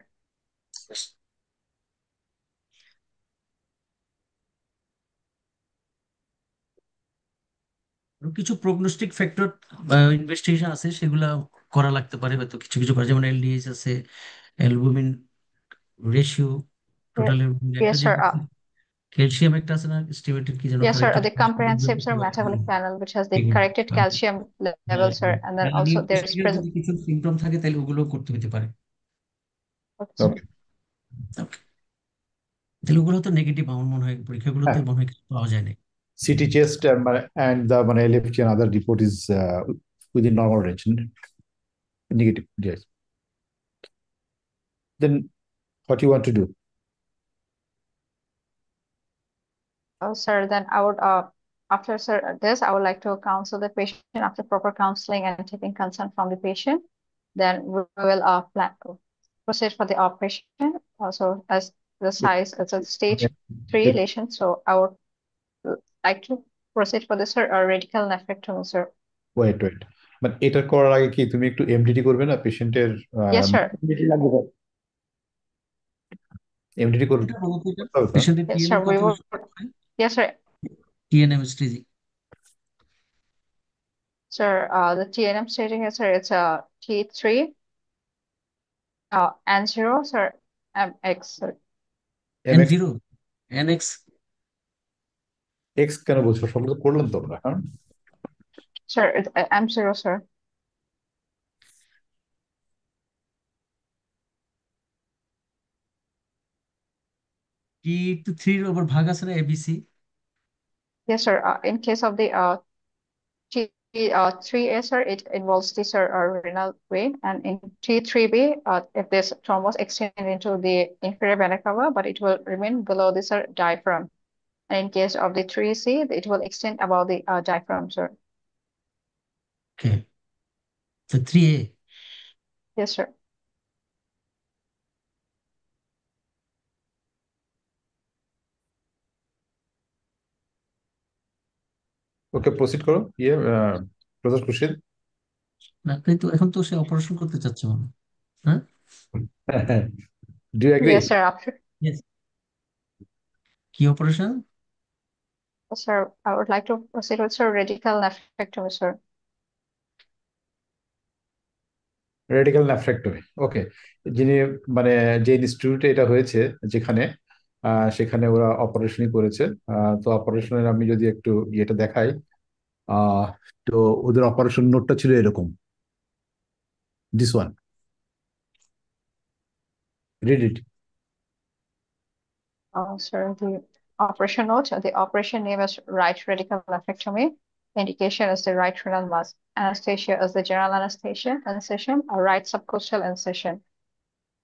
আরো কিছু প্রগনোস্টিক ফ্যাক্টর বা ইনভেস্টিগেশন আছে, সেগুলা করা লাগতে পারে হয়তো, কিছু কিছু করা, যেমন এলডিএইচ আছে, albumin ratio, Ye- total albumin, একটা Yes, যে sir. ক্যালসিয়াম একটা আছে না, এস্টিমেটেড কি যেন Yes, sir. Corrected The comprehensive, sir, metabolic panel, which has the corrected calcium level, sir, and then also there is present. যদি কিছু সিমটম থাকে তাহলে ওগুলো করতে হতে পারে। Okay, sir. ওকে Okay. তাহলে ওগুলো তো নেগেটিভ, আমার মনে হয় পরীক্ষাগুলোতে হ্যাঁ মনে হয় কিছু পাওয়া যায় না। CT chest and the LFT and other report is within normal range. Negative, yes. Then what you want to do? Oh, sir, then I would, after sir, this, I would like to counsel the patient after proper counseling and taking consent from the patient. Then we will proceed for the operation. Also, as the size, it's a stage 3 lesion, so I would like to proceed for the sir, radical nephrectomy, sir. Wait মানে এটা করার আগে কি তুমি একটু MDT করবে না পেশেন্টের? Yes, sir. এমডিটি করবে এটা বলতে করতে হবে তো? পেশেন্টের Yes, টিএনএম sir. We কত will. Yes, sir. TNM staging? Sir, the TNM staging is, sir, it's a T3, N0, sir, MX, sir. N MX zero, NX, x কেন বলছো? সব তো করলাম তো আমরা, হ্যাঁ Sir, it's M0, sir. T two থ্রির আবার ভাগ আছে না, ABC? Yes, sir. In case of the T3A, sir, it involves the, sir, renal vein, and in T3B, if this thrombus extend into the inferior vena cava, but it will remain below the, sir, diaphragm. And in case of the 3C, it will extend above the diaphragm, sir. ওকে, তো 3A। Yes, sir. ওকে proceed করো। Professor Khurshid. না, কিন্তু এখন তো সে operation করতে চাচ্ছে মনে হয়। হ্যাঁ, do you agree? Yes, sir. After, Yes. কি operation? sir, I would like to proceed with, sir, radical nephrectomy, sir. Radical nephrectomy, okay. যিনি মানে যে ইনস্টিটিউটে এটা হয়েছে, যেখানে সেখানে ওরা অপারেশনই করেছে। তো অপারেশনের আমি যদি একটু ইয়েটা দেখাই, আহ, তো ওদের অপারেশন নোটটা ছিল এরকম, this one, read it. Sir, the operation note, the operation name is right radical nephrectomy. Indication is the right renal mass. Anesthesia is the general anesthesia. Incision, a right subcostal incision.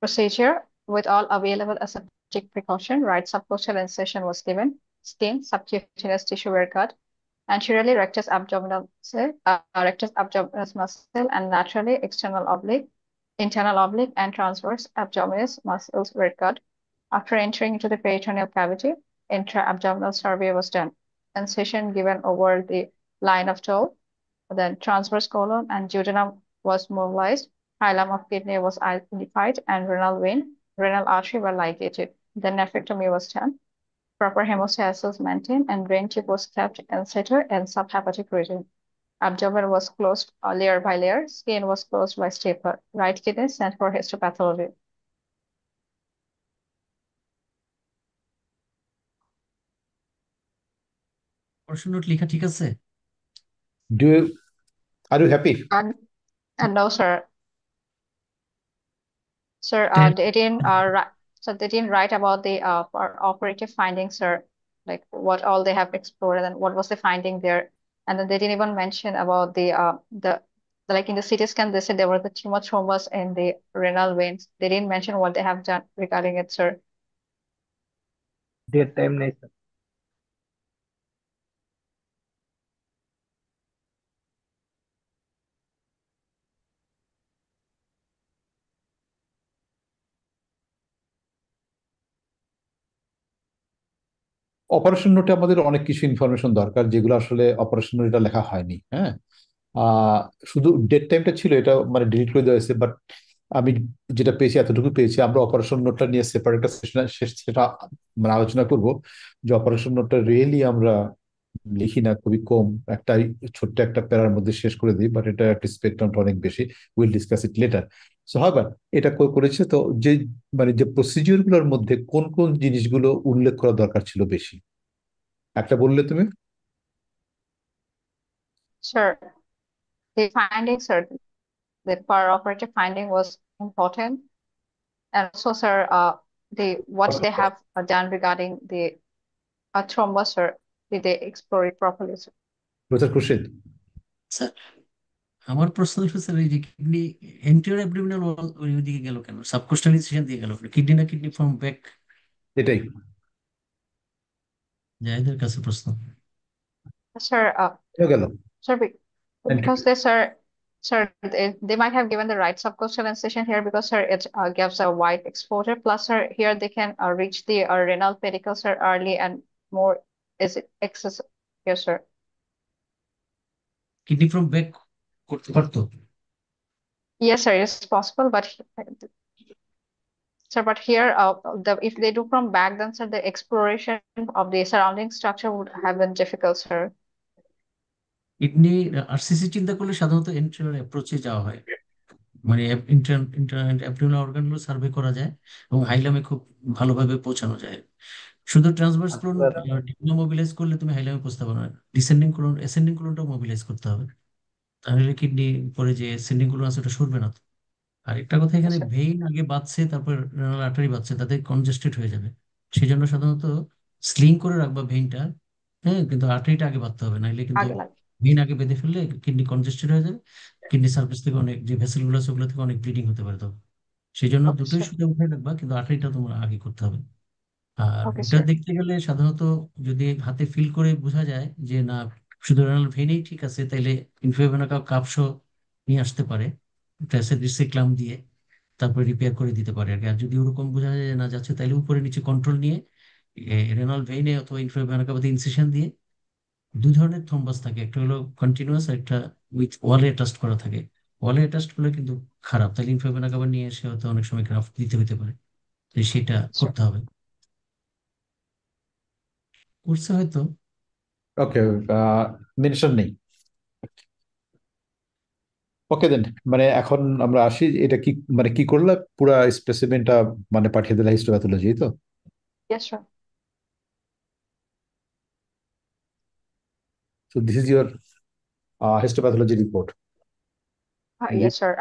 Procedure, with all available aseptic precaution, right subcostal incision was given. Skin, subcutaneous tissue were cut. Anteriorly, rectus abdominal muscle, and laterally external oblique, internal oblique, and transverse abdominis muscles were cut. After entering into the peritoneal cavity, intra-abdominal survey was done. Incision given over the line of toe. Then transverse colon and duodenum was mobilized. Hilum of kidney was identified, and renal vein, renal artery were ligated. Then nephrectomy was done. Proper hemostasis maintained and drain tube was kept in situ and subhepatic region. Abdomen was closed layer by layer. Skin was closed by stapler. Right kidney sent for histopathology. প্রশ্ন note লেখা ঠিক আছে? Are you happy? And no, sir. Sir, Ten- they didn't so they didn't write about the operative findings, sir, like what all they have explored and what was the finding there. And then they didn't even mention about the like in the CT scan, they said there were the tumor thrombus in the renal veins. They didn't mention what they have done regarding it, sir. Date time নেই sir. Operation নোটে আমাদের অনেক কিছু information দরকার, যেগুলো আসলে operation নোটে লেখা হয়নি। হ্যাঁ, শুধু ডেট টাইমটা ছিল, এটা মানে ডিলিট করে দেওয়া হয়েছে, বাট আমি যেটা পেয়েছি এতটুকু পেয়েছি। আমরা অপারেশন নোটটা নিয়ে সেপারেট একটা সেশন সেটা মানে আলোচনা করব, যে অপারেশন নোটটা রিয়েলি আমরা লিখি না, খুবই কম, একটা ছোট্ট একটা প্যারার মধ্যে শেষ করে দিই, বাট এটা একটা স্পেকট্রামটা অনেক বেশি। Will discuss it later. So হাবার এটা করেছে তো, যে মানে যে প্রসিডিওর গুলোর মধ্যে কোন কোন জিনিসগুলো উল্লেখ করা দরকার ছিল বেশি, একটা বললে তুমি। Sir, the findings, sir, the operative finding was important. And also, sir, what they have done regarding the thrombus, sir, did they explore it properly, sir? Professor Khurshid, sir, আমার প্রশ্ন হচ্ছে স্যার, এই যে কিডনি এন্টিরিয়র অ্যাবডোমিনাল ওয়াল ওইদিকে গেল কেন? Subcostal incision দিয়ে গেল, কিডনি না কিডনি ফ্রম ব্যাক? এটাই জাহিদের কাছে প্রশ্ন। Sir, গেল। sir, because they might have given the right subcostal incision here because, sir, it gives a wide exposure. Plus, sir, here they can reach the renal pedicle, sir, early and more is it excess here, sir. Kidney from back করতে পারতো? Yes, sir, it's possible, but sir, but here, if they do from back, then, sir, the exploration of the surrounding structure would have been difficult, sir. Kidney RCC চিন্তা করলে সাধারণত anterior অ্যাপ্রোচে যাওয়া হয়, মানে abdominal অর্গানগুলো survey করা যায় এবং হাইলামে খুব ভালোভাবে পৌঁছানো যায়। শুধু ট্রান্সভার্স কোলন মোবিলাইজ করলে তুমি হাইলামে পৌঁছতে পারো না, ডিসেন্ডিং কোলন অ্যাসেন্ডিং কোলনটাও মোবিলাইজ করতে হবে, তাহলে কিডনি পরে যে অ্যাসেন্ডিং কোলন আছে ওটা সরবে না তো। আর একটা কথা, এখানে Yes, sir. ভেইন আগে বাঁধছে, তারপর রেনাল আর্টারি বাঁধছে, তাতে কনজেস্টেড হয়ে যাবে। সেই জন্য সাধারণত স্লিং করে রাখবা ভেইনটা, হ্যাঁ, কিন্তু আর্টারিটা আগে বাঁধতে হবে, নাহলে কিন্তু Aglag. ভেইন আগে বেঁধে ফেললে কিডনি কনজেস্টেড হয়ে যাবে, কিডনি সার্ভিস থেকে অনেক যে ভেসেল গুলো আছে ওগুলো থেকে অনেক ব্লিডিং হতে পারে তখন। সেই জন্য Okay, দুটোই sir. সুযোগ উঠে রাখবা, কিন্তু আর্টারিটা তোমার আগে করতে হবে। আর Okay, ওটা sir. দেখতে গেলে সাধারণত যদি হাতে ফিল করে বোঝা যায় যে না শুধু রেনাল ভেইনেই ঠিক আছে, তাইলে ইনফ্লুয়েভেনা কাপসহ নিয়ে আসতে পারে রিসেক্লাম দিয়ে, তারপরে রিপেয়ার করে দিতে পারে আর কি। আর যদি ওরকম বোঝা যায় যে না যাচ্ছে, তাহলে উপরে নিচে কন্ট্রোল নিয়ে রেনাল ভেইনে অথবা ইনফ্লুয়েভেনা কাপাতে ইনসিশন দিয়ে। দুই ধরনের থ্রম্বাস থাকে, একটা হলো কন্টিনিউয়াস, আর একটা উইথ ওয়ালে অ্যাটাচড করা থাকে। ওয়ালে অ্যাটাচড করলে কিন্তু খারাপ, তাহলে ইনফ্লুয়েভেনা কাপড় নিয়ে এসে হয়তো অনেক সময় গ্রাফট দিতে হতে পারে, তো সেটা Sir. করতে হবে। করছে হয়তো। ওকে, মেনশন নেই। ওকে দেন, মানে এখন আমরা আসি, এটা কি মানে কি করলে পুরা স্পেসিমেনটা মানে পাঠিয়ে দিলে হিস্টোপ্যাথোলজি, তো? Yes, sir. So this is your histopathology report. Yes, sir.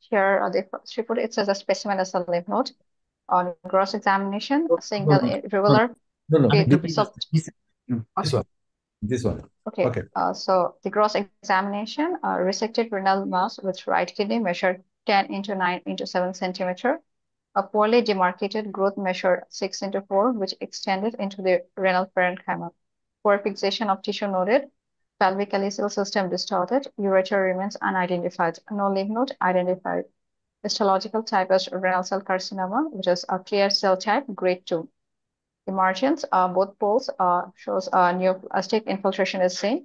Here, the first report, it says a specimen is a lymph node. On gross examination, a single irregular No, no, আরেকটা big page sub. আছে। this one, this one. Okay. Okay. So the gross examination, resected renal mass with right kidney measured 10 into 9 into 7 centimeter. A poorly demarcated growth measured 6 into 4, which extended into the renal parenchyma. Poor fixation of tissue noted. Pelvic calyceal system distorted. Ureter remains unidentified. No lymph node identified. Histological type is renal cell carcinoma, which is a clear cell type, grade 2. The margins, both poles shows neoplastic infiltration is seen.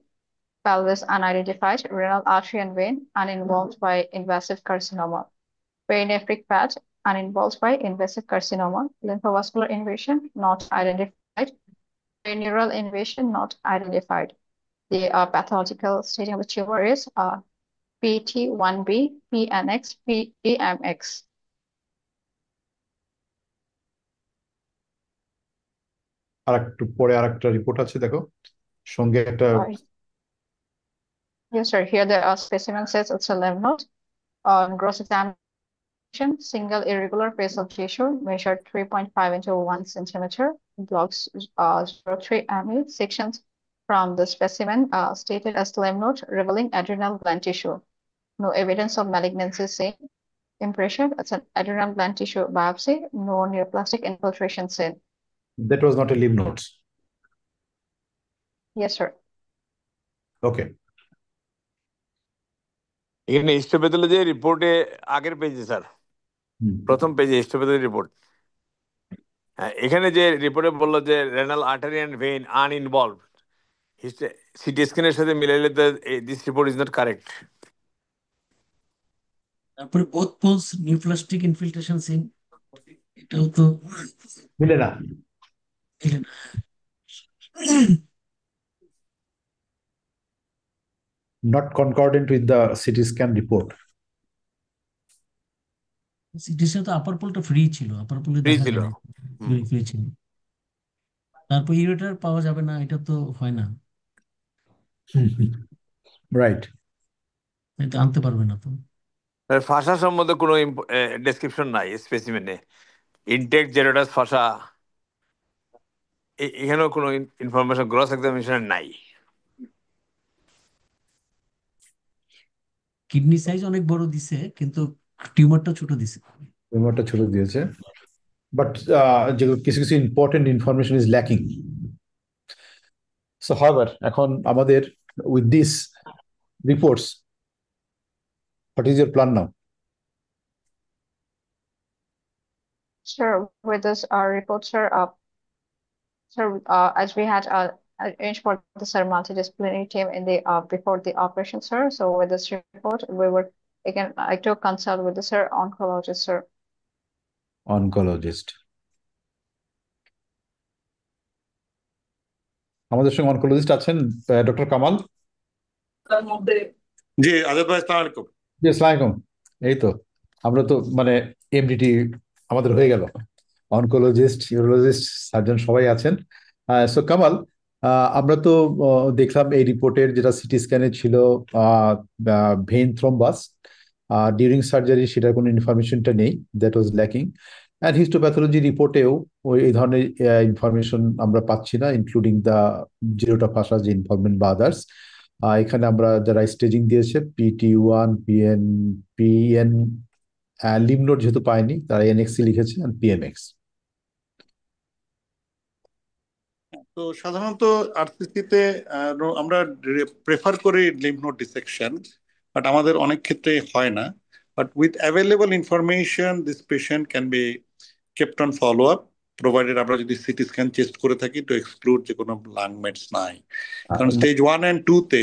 Pelvis unidentified. Renal artery and vein uninvolved by invasive carcinoma. Perinephric patch uninvolved by invasive carcinoma. Lymphovascular invasion not identified. Neural invasion not identified. The pathological staging of the tumor is PT1B, PNX, PEMX. আরেকটা report আছে দেখো, সঙ্গে একটা Yes, sir. Here the specimen says it's a lymph node. On gross examination, single irregular basal tissue measured 3.5 into 1 centimeter, blocks 0.3 ME, sections from the specimen stated as lymph node, revealing adrenal gland tissue. No evidence of malignancy seen. Impression, it's an adrenal gland tissue biopsy, no neoplastic infiltration seen. That was not a lymph nodes. Yes, sir. Okay. এখানে histopathology রিপোর্টে আগের পেজে sir, প্রথম পেজে histopathology report, এখানে যে রিপোর্টে বললো যে renal artery and vein uninvolved, CT স্ক্যানের সাথে মিলাইলে this report is not correct. তারপরে both poles neoplastic infiltration seen, এটাও তো মিলে না। Not concordant with the CT scan report. CT scan তো আপার পোলটা ফ্রি ছিল, আপার পোলে ফ্রি দেখা ছিল। যায় ফ্রি ছিল। তারপর ইউরেটার পাওয়া যাবে না, এটা তো হয় না, রাইট, এটা আনতে পারবে না তো। ফাঁসা সম্বন্ধে কোনো ডেসক্রিপশন নাই স্পেসিমেনে, ইনটেক জেরোটাস ফাঁসা, এখানেও কোনো ইনফরমেশন গ্রস এক্সামিনেশন নাই। কিডনি সাইজ অনেক বড় দিছে, কিন্তু টিউমারটা ছোট দিছে। টিউমারটা ছোট দিয়েছে, বাট যেগুলো কিছু কিছু important information is lacking. So however এখন আমাদের with this reports, what is your plan now? Sure, with this report, sir, as we had arranged for the sir multidisciplinary team in the before the operation, sir. So with this report, we would again like to consult with the sir oncologist, sir. Oncologist, আমাদের সঙ্গে oncologist আছেন doctor Kamal. জি আজাদ ভাই, আসসালামু আলাইকুম। জি আসসালামু আলাইকুম। এই তো আমরা তো মানে এমডিটি আমাদের হয়ে গেল, অনকোলজিস্ট, ইউরোলজিস্ট, সার্জন সবাই আছেন। সো কামাল, আমরা তো দেখলাম এই রিপোর্টের যেটা সিটি স্ক্যানে ছিল ভেইন থ্রম্বাস ডিউরিং সার্জারি, সেটার কোনো ইনফরমেশনটা নেই, that was lacking. And histopathology রিপোর্টেও ওই এই ধরনের ইনফরমেশন আমরা পাচ্ছি না, ইনক্লুডিং দ্য জিরোটা ফাঁসা যে ইনফরমেশন বা আদার্স। এখানে আমরা যারা স্টেজিং দিয়েছে PT1, পিএন লিম্ফ নোড যেহেতু পায়নি, তারা এনএক্সি লিখেছে আর পিএমএক্স। তো সাধারণত আরসিসিতে আমরা প্রেফার করি লিম্ফ নোড ডিসেকশন, বাট আমাদের অনেক ক্ষেত্রে হয় না। But with available information this patient can be kept on follow up, provided আমরা যদি সিটি স্ক্যান চেস্ট করে থাকি টু এক্সক্লুড যে কোনো লাং মেটস নাই। কারণ স্টেজ 1 and 2-তে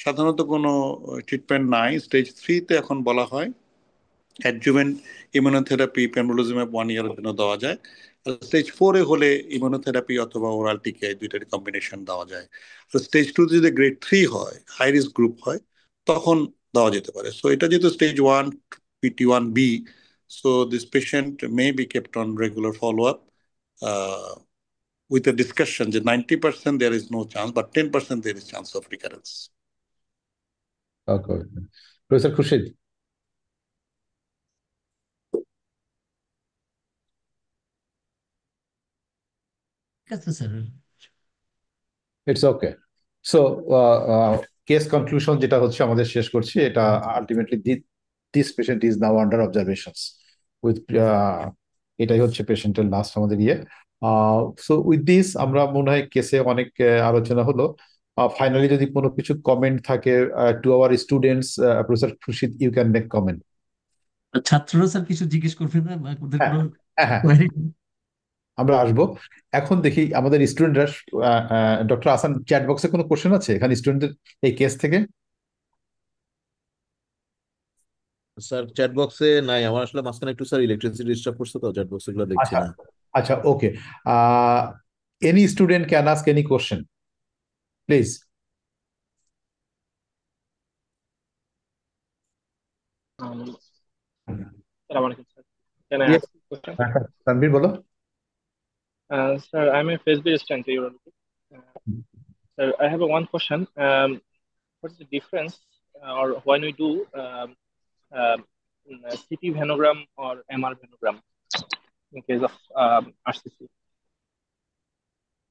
সাধারণত কোনো ট্রিটমেন্ট নাই। স্টেজ 3-তে এখন বলা হয় অ্যাডজুভেন্ট ইমিউনোথেরাপি পেমব্রোলিজুম্যাব 1 ইয়ারের জন্য দেওয়া যায়। স্টেজ 4-এ হলে ইমিউনোথেরাপি অথবা ওরাল টিকে দুইটার কম্বিনেশন দেওয়া যায়। তো স্টেজ 2-তে যদি গ্রেড 3 হয়, হাই রিস্ক গ্রুপ হয়, তখন দেওয়া যেতে পারে। সো এটা যেহেতু stage 1 PT1B, so this patient may be kept on regular follow-up with a discussion that 90% there is no chance, but 10% there is chance of recurrence. Okay. Professor Khurshid. ঠিক আছে sir. It's okay. So case conclusion যেটা হচ্ছে আমাদের শেষ করছি, এটা ultimately this patient is now under observations with, এটাই হচ্ছে পেশেন্টের লাস্ট আমাদের ইয়ে। সো উইথ দিস আমরা মনে হয় কেসে অনেক আলোচনা হলো। ফাইনালি যদি কোনো কিছু কমেন্ট থাকে to our students, professor Khurshid, you can make comment. ছাত্ররা স্যার কিছু জিজ্ঞেস করবে না, বা ওদের কোনো হ্যাঁ, query? আমরা আসবো। এখন দেখি আমাদের স্টুডেন্টরা, ডক্টর আসান, চ্যাট বক্সে কোনো কোশ্চেন আছে এখানে স্টুডেন্টদের এই কেস থেকে? স্যার চ্যাট বক্সে নাই, আমার আসলে মাঝখানে একটু স্যার ইলেকট্রিসিটি ডিস্টার্ব করছে, তো চ্যাট বক্স এগুলো দেখছি আচ্ছা না। আচ্ছা, ওকে। Any student can ask any question, please. Assalamualaikum, sir. Can I Yes, ask a question? Tanvir, bolo. Sir, I'm a phase-based student here. Sir, I have one question. What is the difference, or when we do CT venogram or MR venogram in case of RCC?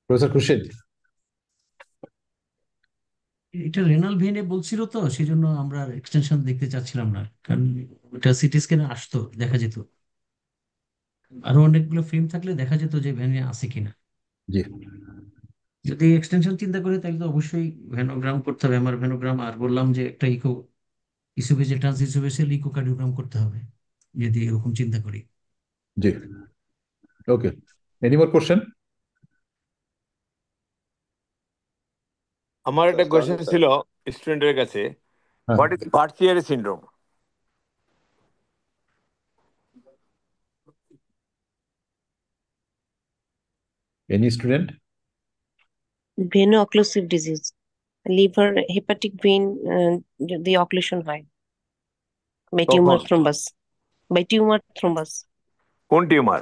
Professor Khurshid. এটা renal ভেনে বলছিল, তো সেই জন্য আমরা extension দেখতে চাচ্ছিলাম না, কারণ ওটা সিটি স্ক্যানে আসতো, দেখা যেত। আরো অনেকগুলো ফিল্ম থাকলে দেখা যেত যে ভেনে আছে কিনা। জি। যদি এক্সটেনশন চিন্তা করি তাহলে তো অবশ্যই ভেনোগ্রাম করতে হবে, আমার ভেনোগ্রাম, আর বললাম যে একটা echo oesophageal trans oesophageal echocardiogram করতে হবে যদি এরকম চিন্তা করি। জি। Okay, any more question? আমার একটা কোয়েশ্চেন ছিল স্টুডেন্টের কাছে, what is Budd Chiari syndrome? Any student? Veno-occlusive disease, liver hepatic vein, the occlusion হয় by tumor thrombus, by tumor thrombus. কোন tumour?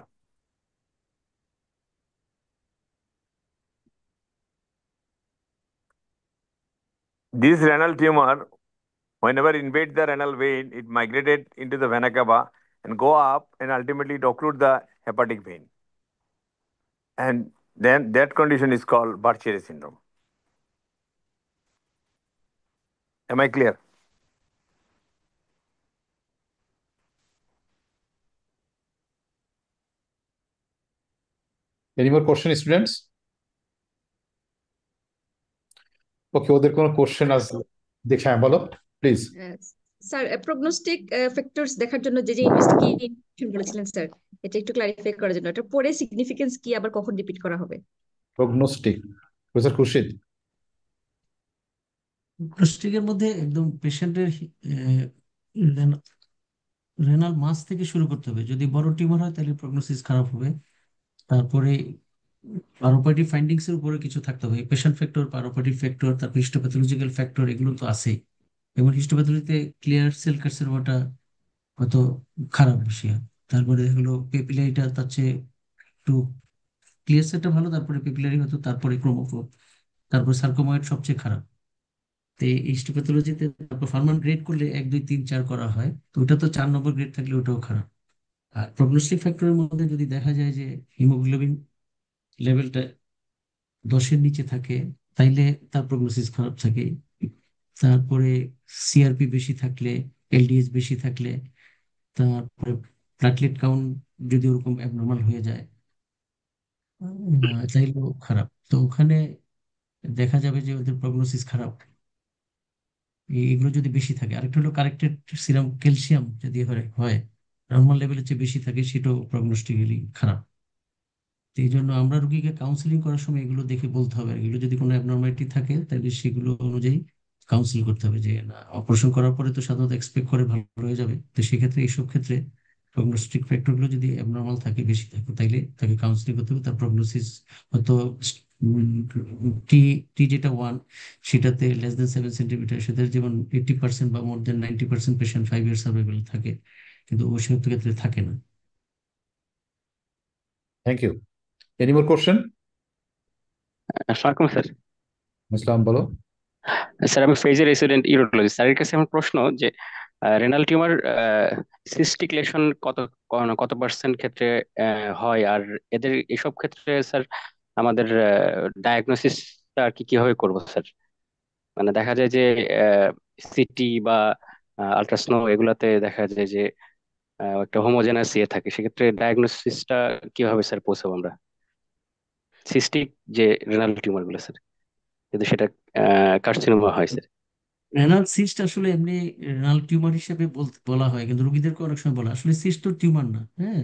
This renal tumor, whenever invade the renal vein, it migrated into the vena cava and go up and ultimately it occlude the hepatic vein. And then that condition is called Buercher syndrome. Am I clear? Any more question, students? ওকে, ওদের কোনো question আছে দেখে, হ্যাঁ বলো please. Sir, prognostic factors দেখার জন্য যে যে ইনভেস্টিগেশন বলেছিলেন স্যার, এটা একটু ক্লারিফাই করার জন্য, এটা পরে সিগনিফিকেন্স কি, আবার কখন রিপিট করা হবে? Prognostic, professor Khurshid. প্রগনোস্টিকের মধ্যে একদম পেশেন্টের রেনাল মাস থেকে শুরু করতে হবে। যদি বড় টিউমার হয় তাহলে প্রগনোসিস খারাপ হবে। তারপরে পারোপাইটিক ফাইন্ডিংস এর উপরে কিছু থাকতে হবে, পেশেন্ট ফ্যাক্টর, পারোপাইটিক ফ্যাক্টর, তারপর হিস্টোপ্যাথোলজিক্যাল ফ্যাক্টর, এগুলো তো আছেই। এবং হিস্টোপ্যাথোলজিতে ক্লিয়ার সেল কার্সিনোমাটা হয়তো খারাপ বিষয়। তারপরে হলো পেপিলারিটা তার চেয়ে একটু ক্লিয়ার সেলটা ভালো, তারপরে পেপিলারি হয়তো, তারপরে ক্রোমোফোর, তারপর সার্কোময়েড সবচেয়ে খারাপ। তো এই হিস্টোপ্যাথোলজিতে তারপর ফার্মান গ্রেড করলে 1 2 3 4 করা হয়, তো ওটা তো 4 নম্বর গ্রেড থাকলে ওটাও খারাপ। আর প্রগনোস্টিক ফ্যাক্টরের মধ্যে যদি দেখা যায় যে হিমোগ্লোবিন লেভেলটা 10-এর নিচে থাকে, তাইলে তার প্রগনোসিস খারাপ থাকে। তারপরে সিআরপি বেশি থাকলে, এলডিএস বেশি থাকলে, তারপরে প্লাটলেট কাউন্ট যদি ওরকম অ্যাবনর্মাল হয়ে যায়, তাইলেও খারাপ। তো ওখানে দেখা যাবে যে ওদের প্রগনোসিস খারাপ, এগুলো যদি বেশি থাকে। আরেকটা হলো কারেক্টেড সিরাম ক্যালসিয়াম যদি হয় নর্মাল লেভেলের চেয়ে বেশি থাকে, সেটাও প্রগনোস্টিক্যালি খারাপ। তো এই জন্য আমরা রোগীকে কাউন্সিলিং করার সময় এগুলো দেখে বলতে হবে, আর এগুলো যদি কোনো অ্যাবনর্মালিটি থাকে তাহলে সেগুলো অনুযায়ী কাউন্সিল করতে হবে। যে না, অপারেশন করার পরে তো সাধারণত এক্সপেক্ট করে ভালো হয়ে যাবে, তো সেক্ষেত্রে এইসব ক্ষেত্রে প্রগনোস্টিক ফ্যাক্টরগুলো যদি অ্যাবনর্মাল থাকে, বেশি থাকে, তাইলে তাকে কাউন্সিলিং করতে হবে। তার প্রগনোসিস হয়তো টি টি যেটা 1, সেটাতে <7 সেন্টিমিটার, সেটা যেমন 80% বা মোর দেন 90% পেশেন্ট 5 ইয়ার সার্ভাইভাল থাকে, কিন্তু ওই সব ক্ষেত্রে থাকে না। Thank you. Any more question? আসসালামু স্যার। ইসলাম, বলো। স্যার, আমি ফেজের রেসিডেন্ট ইউরোলজি। স্যারের কাছে আমার প্রশ্ন যে রেনাল টিউমার সিস্টিক লেশন কত পার্সেন্ট ক্ষেত্রে হয়, আর এদের এসব ক্ষেত্রে স্যার আমাদের ডায়াগনোসিসটা আর কি কিভাবে করবো স্যার? মানে দেখা যায় যে সিটি বা আল্ট্রাসনো এগুলাতে দেখা যায় যে একটা হোমোজেনাস ইয়ে থাকে, সেক্ষেত্রে ডায়াগনোসিসটা কিভাবে স্যার পৌঁছাবো আমরা সিস্টিক যে রেনাল টিউমার গুলো স্যার, যদি সেটা কার্সিনোমা হয় স্যার? রেনাল সিস্ট আসলে এমনি রেনাল টিউমার হিসেবে বলা হয়, কিন্তু রোগীদেরকে অনেক সময় বলা হয়। আসলে সিস্ট তো টিউমার না, হ্যাঁ।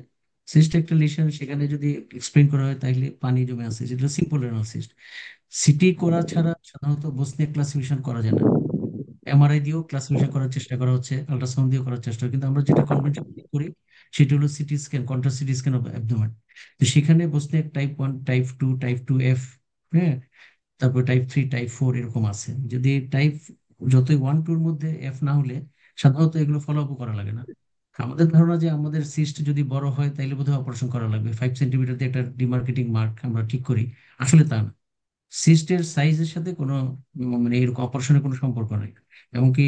সিস্ট একটা লিশন, সেখানে যদি এক্সপ্লেন করা হয় তাহলে পানি জমে আছে, যেটা সিম্পল রেনাল সিস্ট। সিটি করা ছাড়া সাধারণত বসনিয়া ক্লাসিফিকেশন করা যায় না। এমআরআই দিয়েও ক্লাসিফিকেশন করার চেষ্টা করা হচ্ছে, আল্ট্রাসাউন্ড দিয়েও করার চেষ্টা, কিন্তু আমরা যেটা কনভেনশন করি সেটা হলো CT scan, contrast CT scan of abdomen. তো সেখানে বসনিয়াক টাইপ 1, টাইপ 2, টাইপ 2F, হ্যাঁ, তারপর টাইপ 3, টাইপ 4 এরকম আছে। যদি টাইপ যতই 1, 2-র মধ্যে এফ না হলে সাধারণত এগুলো ফলো আপ করা লাগে না। আমাদের ধারণা যে আমাদের সিস্ট যদি বড় হয় তাইলে বোধহয় অপারেশন করা লাগবে, 5 সেন্টিমিটার দিয়ে একটা ডিমার্কেটিং মার্ক আমরা ঠিক করি। আসলে তা না, সিস্টের সাইজের সাথে কোনো মানে এরকম অপারেশনের কোনো সম্পর্ক নেই। এমনকি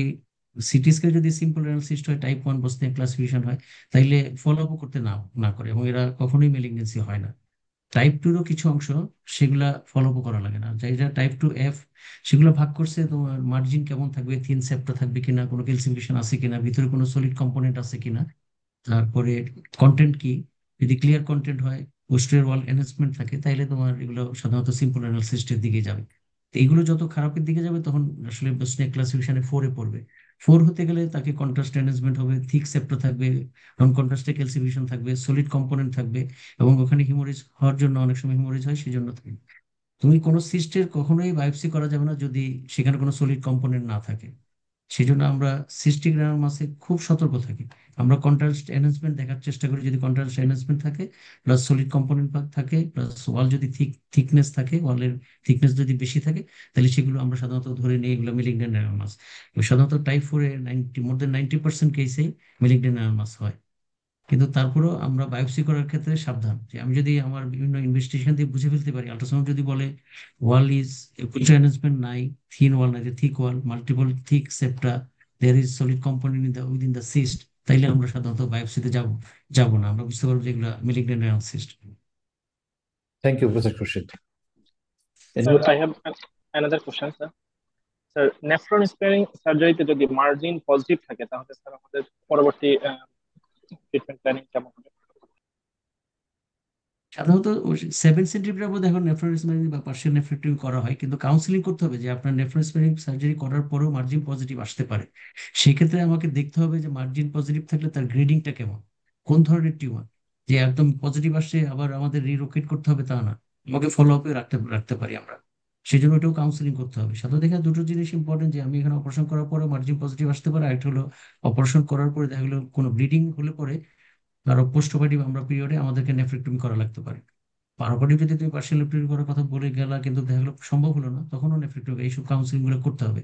সিটি স্ক্যান যদি সিম্পল রেনাল সিস্ট হয়, টাইপ 1 বসনিয়া ক্লাসিফিকেশন হয়, তাইলে ফলো আপ করতে না না করে, এবং এরা কখনোই মেলিগনেন্সি হয় না। টাইপ 2-রও কিছু অংশ সেগুলা ফলো আপ করা লাগে না, যেটা টাইপ 2F সেগুলো ভাগ করছে তোমার মার্জিন কেমন থাকবে, থিন সেপ্টা থাকবে কিনা, কোনো ক্যালসিফিকেশন আছে কিনা, ভিতরে কোনো সলিড কম্পোনেন্ট আছে কিনা, তারপরে কন্টেন্ট কি, যদি ক্লিয়ার কন্টেন্ট হয়, পোস্টেরিয়র ওয়াল এনহ্যান্সমেন্ট থাকে, তাইলে তোমার এগুলো সাধারণত সিম্পল রেনাল সিস্টের দিকে যাবে। তো এগুলো যত খারাপের দিকে যাবে তখন আসলে স্নেক ক্লাসিফিকেশনে 4-এ পড়বে। 4 হতে গেলে তাকে কন্ট্রাস্ট এনহ্যান্সমেন্ট হবে, থিক সেপ্টা থাকবে, নন কন্ট্রাস্টে ক্যালসিফিকেশন থাকবে, সলিড কম্পোনেন্ট থাকবে, এবং ওখানে হিমোরেজ হওয়ার জন্য অনেক সময় হিমোরেজ হয়, সেই জন্য থাকবে। তুমি কোনো সিস্টের কখনোই বায়োপসি করা যাবে না যদি সেখানে কোনো সলিড কম্পোনেন্ট না থাকে। সেই জন্য আমরা সিস্টিক গ্রানাম মাসে খুব সতর্ক থাকি। আমরা কন্ট্রাস্ট এনহান্সমেন্ট দেখার চেষ্টা করি, যদি কন্ট্রাস্ট এনহান্সমেন্ট থাকে প্লাস সলিড কম্পোনেন্ট থাকে প্লাস ওয়াল যদি থিকনেস থাকে, ওয়ালের থিকনেস যদি বেশি থাকে, তাহলে সেগুলো আমরা সাধারণত ধরে নিই এগুলো মেলিগন্যান্ট গ্রানাম মাস। সাধারণত টাইপ 4-এ মোর দেন 90% কেসেই মেলিগন্যান্ট গ্রানাম মাস হয়। কিন্তু তারপরেও আমরা বায়োপসি করার ক্ষেত্রে সাবধান, যে আমি যদি আমার বিভিন্ন ইনভেস্টিগেশন দিয়ে বুঝে ফেলতে পারি, আল্ট্রাসাউন্ড যদি বলে ওয়াল ইজ এনহান্সমেন্ট নাই, থিন ওয়াল নাই, thick wall, multiple thick septa, there is solid component within the cyst, তাইলে আমরা সাধারণত বায়োপসিতে যাব না, আমরা বুঝতে পারবো যে এগুলো malignant renal cyst. Thank you, Professor Khurshid. Sir, I have another question, sir. Sir, nephron sparing সার্জারিতে যদি মার্জিন পজিটিভ থাকে তাহলে স্যার আমাদের পরবর্তী ট্রিটমেন্ট প্ল্যানিং কেমন হবে? সাধারণত 7 সেন্টিমিটার মধ্যে এখন নেফ্রোস্পেরিং বা পার্শিয়াল নেফ্রেক্টমি করা হয়, কিন্তু কাউন্সিলিং করতে হবে যে আপনার নেফ্রোস্পেরিং সার্জারি করার পরেও মার্জিন পজিটিভ আসতে পারে। সেক্ষেত্রে আমাকে দেখতে হবে যে মার্জিন পজিটিভ থাকলে তার গ্রেডিংটা কেমন, কোন ধরনের টিউমার, যে একদম পজিটিভ আসছে আবার আমাদের রিলোকেট করতে হবে তা না, আমাকে ফলো আপে রাখতে পারি আমরা। সেই জন্য ওটাও কাউন্সিলিং করতে হবে। সাধারণত দেখা দুটো জিনিস ইম্পর্টেন্ট, যে আমি এখানে অপারেশন করার পরে মার্জিন পজিটিভ আসতে পারে, আরেকটা হলো অপারেশন করার পরে দেখা গেলো কোনো ব্লিডিং হলে পরে আরো পোস্ট অপারেটিভ আমরা পিরিয়ডে আমাদেরকে নেফ্রেক্টমি করা লাগতে পারে। পারাপাটিভ যদি তুমি পার্সিয়াল নেফ্রেক্টমি করার কথা বলে গেলা কিন্তু দেখা গেলো সম্ভব হলো না, তখনও নেফ্রেক্টমি, এইসব কাউন্সিলিং গুলো করতে হবে।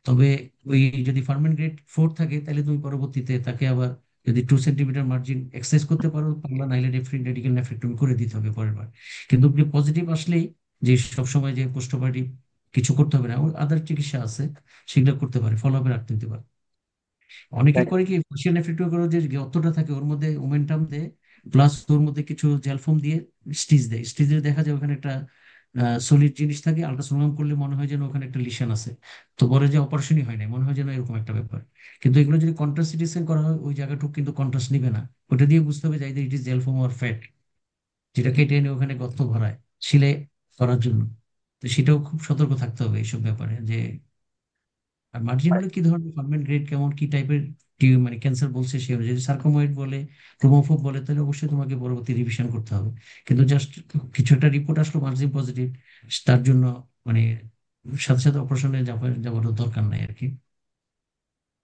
তবে ওই যদি ফার্মেন্ট গ্রেড 4 থাকে তাহলে তুমি পরবর্তীতে তাকে আবার যদি 2 সেন্টিমিটার মার্জিন এক্সারসাইজ করতে পারো পারলা, নাইলে রেডিক্যাল নেফ্রেক্টমি করে দিতে হবে পরের বার। কিন্তু পজিটিভ আসলেই যে সবসময় যে পোস্ট অপারেটিভ কিছু করতে হবে না, আদার চিকিৎসা আছে সেগুলো করতে পারে, ফলো আপে রাখতে দিতে পারে। অনেকে করে কি ফেশিয়াল নেফ্রেক্টমি করে, যে গর্তটা থাকে ওর মধ্যে ওমেন্টাম দেয়, প্লাস ওর মধ্যে কিছু জেল ফোম দিয়ে স্টিচ দেয়, স্টিচে দেখা যায় ওখানে একটা সলিড জিনিস থাকে, আল্ট্রাসোনোগ্রাম করলে মনে হয় যেন ওখানে একটা লিশন আছে, তো বলে যে অপারেশনই হয় না, মনে হয় যেন এরকম একটা ব্যাপার। কিন্তু এগুলো যদি কন্ট্রাস্ট সিটি স্ক্যান করা হয় ওই জায়গাটুকু কিন্তু কন্ট্রাস্ট নিবে না, ওটা দিয়ে বুঝতে হবে যে ইট ইজ জেল ফোম আর ফ্যাট, যেটা কেটে এনে ওখানে গর্ত ভরায় সিলে করার জন্য। তো সেটাও খুব সতর্ক থাকতে হবে এইসব ব্যাপারে। যে আর মার্জিন হলো কি ধরনের ফার্মেন্ট গ্রেড কেমন কি টাইপের মানে ক্যান্সার বলছে সে অনুযায়ী, যদি সার্কোময়েড বলে, ক্রোমোফোব বলে, তাহলে অবশ্যই তোমাকে পরবর্তী রিভিশন করতে হবে। কিন্তু জাস্ট কিছু একটা রিপোর্ট আসলো মার্জিন পজিটিভ, তার জন্য মানে সাথে সাথে অপারেশনে যাওয়ার দরকার নাই আর কি।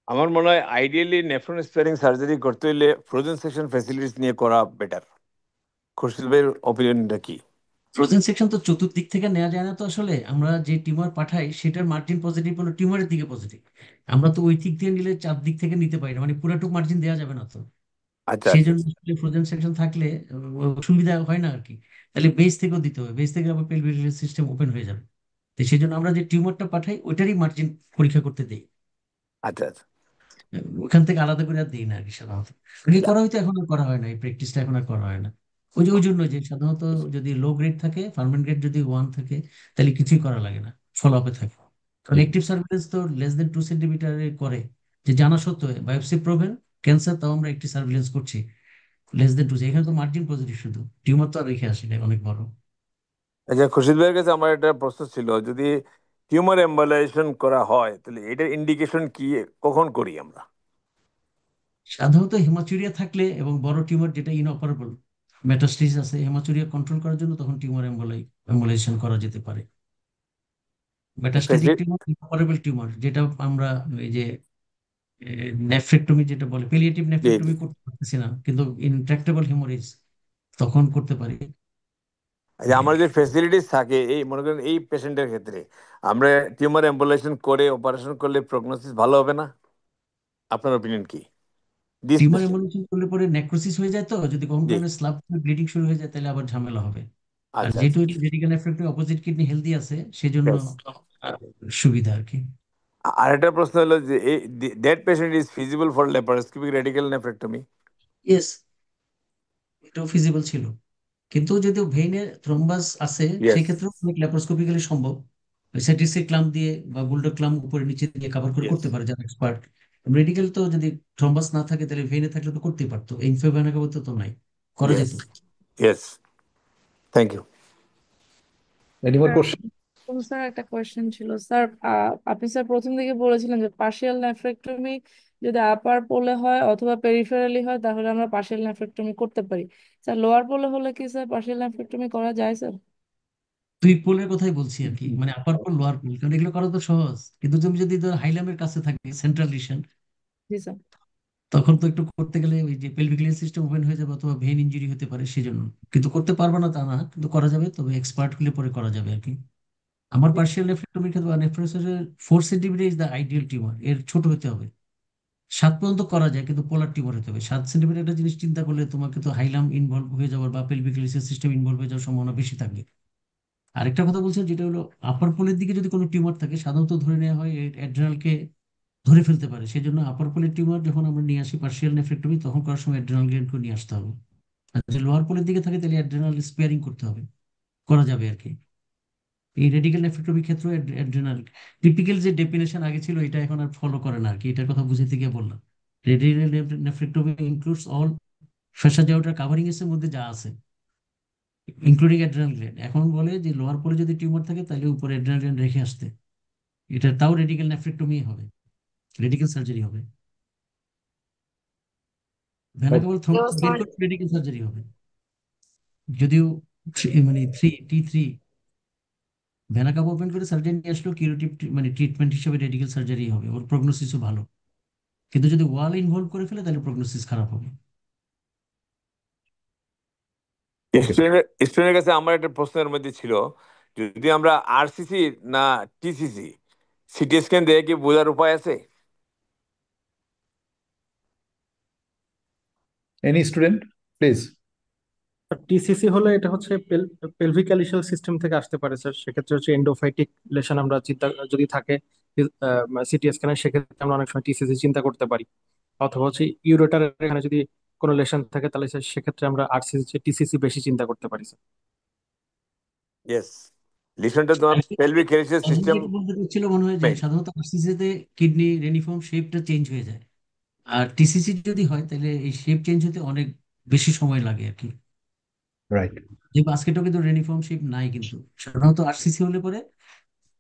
আমার মনে হয় আইডিয়ালি নেফ্রন স্পেয়ারিং সার্জারি করতে হলে ফ্রোজেন সেকশন ফ্যাসিলিটিস নিয়ে করা বেটার। খুরশিদ ভাইয়ের অপিনিয়নটা কি? ফ্রোজেন সেকশন তো চতুর্দিক থেকে নেওয়া যায় না, তো আসলে আমরা যে টিউমার পাঠাই সেটার মার্জিন পজিটিভ হলো টিউমারের দিকে পজিটিভ, আমরা তো ওই দিক দিয়ে নিলে চারদিক থেকে নিতে পারি না, মানে পুরাটুক মার্জিন দেওয়া যাবে না তো। আচ্ছা সেই আচ্ছা জন্য ফ্রোজেন সেকশন থাকলে সুবিধা হয় না আর কি। তাহলে বেস থেকেও দিতে হবে, বেস থেকে আবার পেলভিক সিস্টেম ওপেন হয়ে যাবে। তো সেই জন্য আমরা যে টিউমারটা পাঠাই ওইটারই মার্জিন পরীক্ষা করতে দেই, আচ্ছা আচ্ছা ওখান থেকে আলাদা করে আর দিই না আর কি সাধারণত। আগে করা হয়তো এখন আর করা হয় না, এই প্র্যাকটিসটা এখন আর করা হয় না। ওই জন্য যে সাধারণত যদি লো গ্রেড থাকে, ফার্মেন্ট গ্রেড যদি 1 থাকে, তাহলে কিছুই করা লাগে না, ফলো আপে থাকে। কারণ একটিভ সার্ভিলেন্স তো লেস দেন 2 সেন্টিমিটারে করে, যে জানা সত্ত্বেও বায়োপসি প্রোভেন ক্যান্সার, তাও আমরা একটি সার্ভিলেন্স করছি লেস দেন 2, এখানে তো মার্জিন পজিটিভ, শুধু টিউমার তো আর রেখে আসি না অনেক বড়। আচ্ছা, খুরশিদ ভাইয়ের কাছে আমার একটা প্রশ্ন ছিল, যদি টিউমার এম্বলাইজেশন করা হয় তাহলে এটার ইন্ডিকেশন কি, কখন করি আমরা? সাধারণত হেমাচুরিয়া থাকলে এবং বড় টিউমার যেটা ইনঅপারেবল মেটাস্টেসিস আছে, হেমাচুরিয়া কন্ট্রোল করার জন্য তখন টিউমার এম্বোলাইজেশন করা যেতে পারে। মেটাস্টেটিক টিউমার, ইনঅপারেবল টিউমার, যেটা আমরা এই যে নেফ্রেক্টমি যেটা বলে, পেলিয়েটিভ জি নেফ্রেক্টমি করতে পারতেছি না, কিন্তু ইনট্রাক্টেবল হেমোরেজ তখন করতে পারি। যে আমার যে ফেসিলিটিস থাকে, এই মনে করেন এই পেশেন্টের ক্ষেত্রে আমরা টিউমার এম্বুলেশন করে অপারেশন করলে প্রগনোসিস ভালো হবে না? আপনার ওপিনিয়ন কি? This tumour patient. এমোলিউশন করলে পরে নেক্রোসিস হয়ে যায়, তো যদি কখনো জি, কখনো স্লাব ব্লিডিং শুরু হয়ে যায় তাহলে আবার ঝামেলা হবে। আর আচ্ছা যেহেতু আচ্ছা। এটা radical nephrectomy, opposite kidney healthy আছে, সেজন্য Yes. সুবিধা আর কি। আরেকটা প্রশ্ন হলো যে এই that patient is feasible for laparoscopic radical nephrectomy? Yes, এটাও ফিজিবল ছিল, কিন্তু যদি ভেইনে থ্রম্বাস আছে ইয়েস, সেক্ষেত্রেও অনেক ল্যাপারোস্কোপিক্যালি সম্ভব। সেটিসি ক্লাম দিয়ে বা বুলডগ ক্লাম উপরে নিচে দিয়ে কভার করে ইয়েস। করতে পারে যারা এক্সপার্ট। মেডিকেল তো যদি থ্রম্বাস না থাকে তাহলে ভেইনে থাকলে তো করতেই পারতো, ইনফেভেনা তো নাই, করা ইয়েস, যেত। Yes. Thank you. Any more sir, question? Sir একটা কোয়েশ্চেন ছিল স্যার। আপনি স্যার প্রথম দিকে বলেছিলেন যে পার্শিয়াল নেফ্রেক্টমি যদি আপার পোলে হয় অথবা পেরিফেরালি হয় তাহলে আমরা পার্শিয়াল নেফ্রেক্টমি করতে পারি। স্যার লোয়ার পোলে হলে কি স্যার পার্শিয়াল নেফ্রেক্টমি করা যায় স্যার? দুই পোলের কথাই বলছি আর কি, মানে আপার পোল লোয়ার পোল, কারণ এগুলো করা তো সহজ, কিন্তু তুমি যদি ধর হাইলামের কাছে থাকে সেন্ট্রাল লিশন, জি স্যার। তখন তো একটু করতে গেলে ওই যে পেলভিক সিস্টেম ওপেন হয়ে যাবে অথবা ভেন ইনজুরি হতে পারে, সেজন্য। কিন্তু করতে পারবে না তা না, কিন্তু করা যাবে, তবে এক্সপার্ট হলে পরে করা যাবে আর কি। আমার পার্শিয়াল নেফ্রেক্টমির ক্ষেত্রে নেফ্রোসিসের 4 centimetre is the ideal tumour, এর ছোট হতে হবে। 7 পর্যন্ত করা যায়, কিন্তু পোলার টিউমার হতে হবে। 7 সেন্টিমিটার একটা জিনিস চিন্তা করলে তোমাকে তো হাইলাম ইনভলভ হয়ে যাওয়ার বা পেলভিক সিস্টেম ইনভলভ হয়ে যাওয়ার সম্ভাবনা বেশি থাকবে। আরেকটা কথা বলছেন যেটা হলো, আপার পোলের দিকে যদি কোনো টিউমার থাকে সাধারণত ধরে নেওয়া হয় অ্যাড্রেনালকে ধরে ফেলতে পারে, সেজন্য আপার পোলের টিউমার যখন আমরা নিয়ে আসি পার্শিয়াল নেফ্রেক্টমি তখন করার সময় অ্যাড্রেনাল গ্ল্যান্ডকে নিয়ে আসতে হবে। আর যদি লোয়ার পোলের দিকে থাকে তাহলে অ্যাড্রেনাল স্পেয়ারিং করতে হবে, করা যাবে আর কি। এই রেডিক্যাল নেফ্রেক্টমির ক্ষেত্রে অ্যাড্রেনাল টিপিক্যাল যে ডেফিনেশন আগে ছিল এটা এখন আর ফলো করে না আর কি, এটার কথা বুঝাতে গিয়ে বললাম। Radical nephrectomy includes all fascia outer covering এর মধ্যে যা আছে, ইনক্লুডিং অ্যাড্রেনাল গ্ল্যান্ড। এখন বলে যে লোয়ার পোলে যদি টিউমার থাকে তাহলে উপরে অ্যাড্রেনাল গ্ল্যান্ড রেখে আসতে, এটা তাও রেডিক্যাল নেফ্রেক্টমি হবে, রেডিক্যাল সার্জারি হবে। Vena Right. কেবল থ্রোম্বোস বের করে রেডিক্যাল সার্জারি হবে, যদিও মানে 3T3 ভেনা কাপ ওপেন করে সার্জারি নিয়ে আসলেও কিউরেটিভ মানে ট্রিটমেন্ট হিসেবে রেডিক্যাল সার্জারি হবে, ওর প্রগনোসিসও ভালো। কিন্তু যদি ওয়াল ইনভলভ করে ফেলে তাহলে প্রগনোসিস খারাপ হবে। Okay, sir. স্টুডেন্টের কাছে আমার একটা প্রশ্নের মধ্যে ছিল, যদি আমরা আরসিসি না টিসিসি সিটি স্ক্যান দিয়ে কি বোঝার উপায় আছে? Any student, please? টিসিসি হলে এটা হচ্ছে পেলভিক ক্যালিশিয়াল সিস্টেম থেকে আসতে পারে স্যার। সেক্ষেত্রে হচ্ছে এন্ডোফাইটিক লেশন আমরা চিন্তা যদি থাকে সিটি স্ক্যানে, সেক্ষেত্রে আমরা অনেক সময় টিসিসি চিন্তা করতে পারি। অথবা হচ্ছে ইউরেটার এখানে যদি কোনো লেশন থাকে তাহলে সেক্ষেত্রে আমরা আরসিসি টিসিসি বেশি চিন্তা করতে পারি স্যার। ইয়েস, লিসনটা তোমার পেলভিক ক্যালিশিয়াল তাহলে সিস্টেম। যেটা বলতে চাচ্ছিল মনে হয় যে সাধারণত আরসিসিতে কিডনি রেনিফর্ম শেপটা চেঞ্জ হয়ে যায়, আর টিসিসি যদি হয় তাহলে এই শেপ চেঞ্জ হতে অনেক বেশি সময় লাগে আর কি। Right. যে বাস্কেটও কিন্তু রেনিফর্ম শেপ নাই, কিন্তু সাধারণত আরসিসি হলে পরে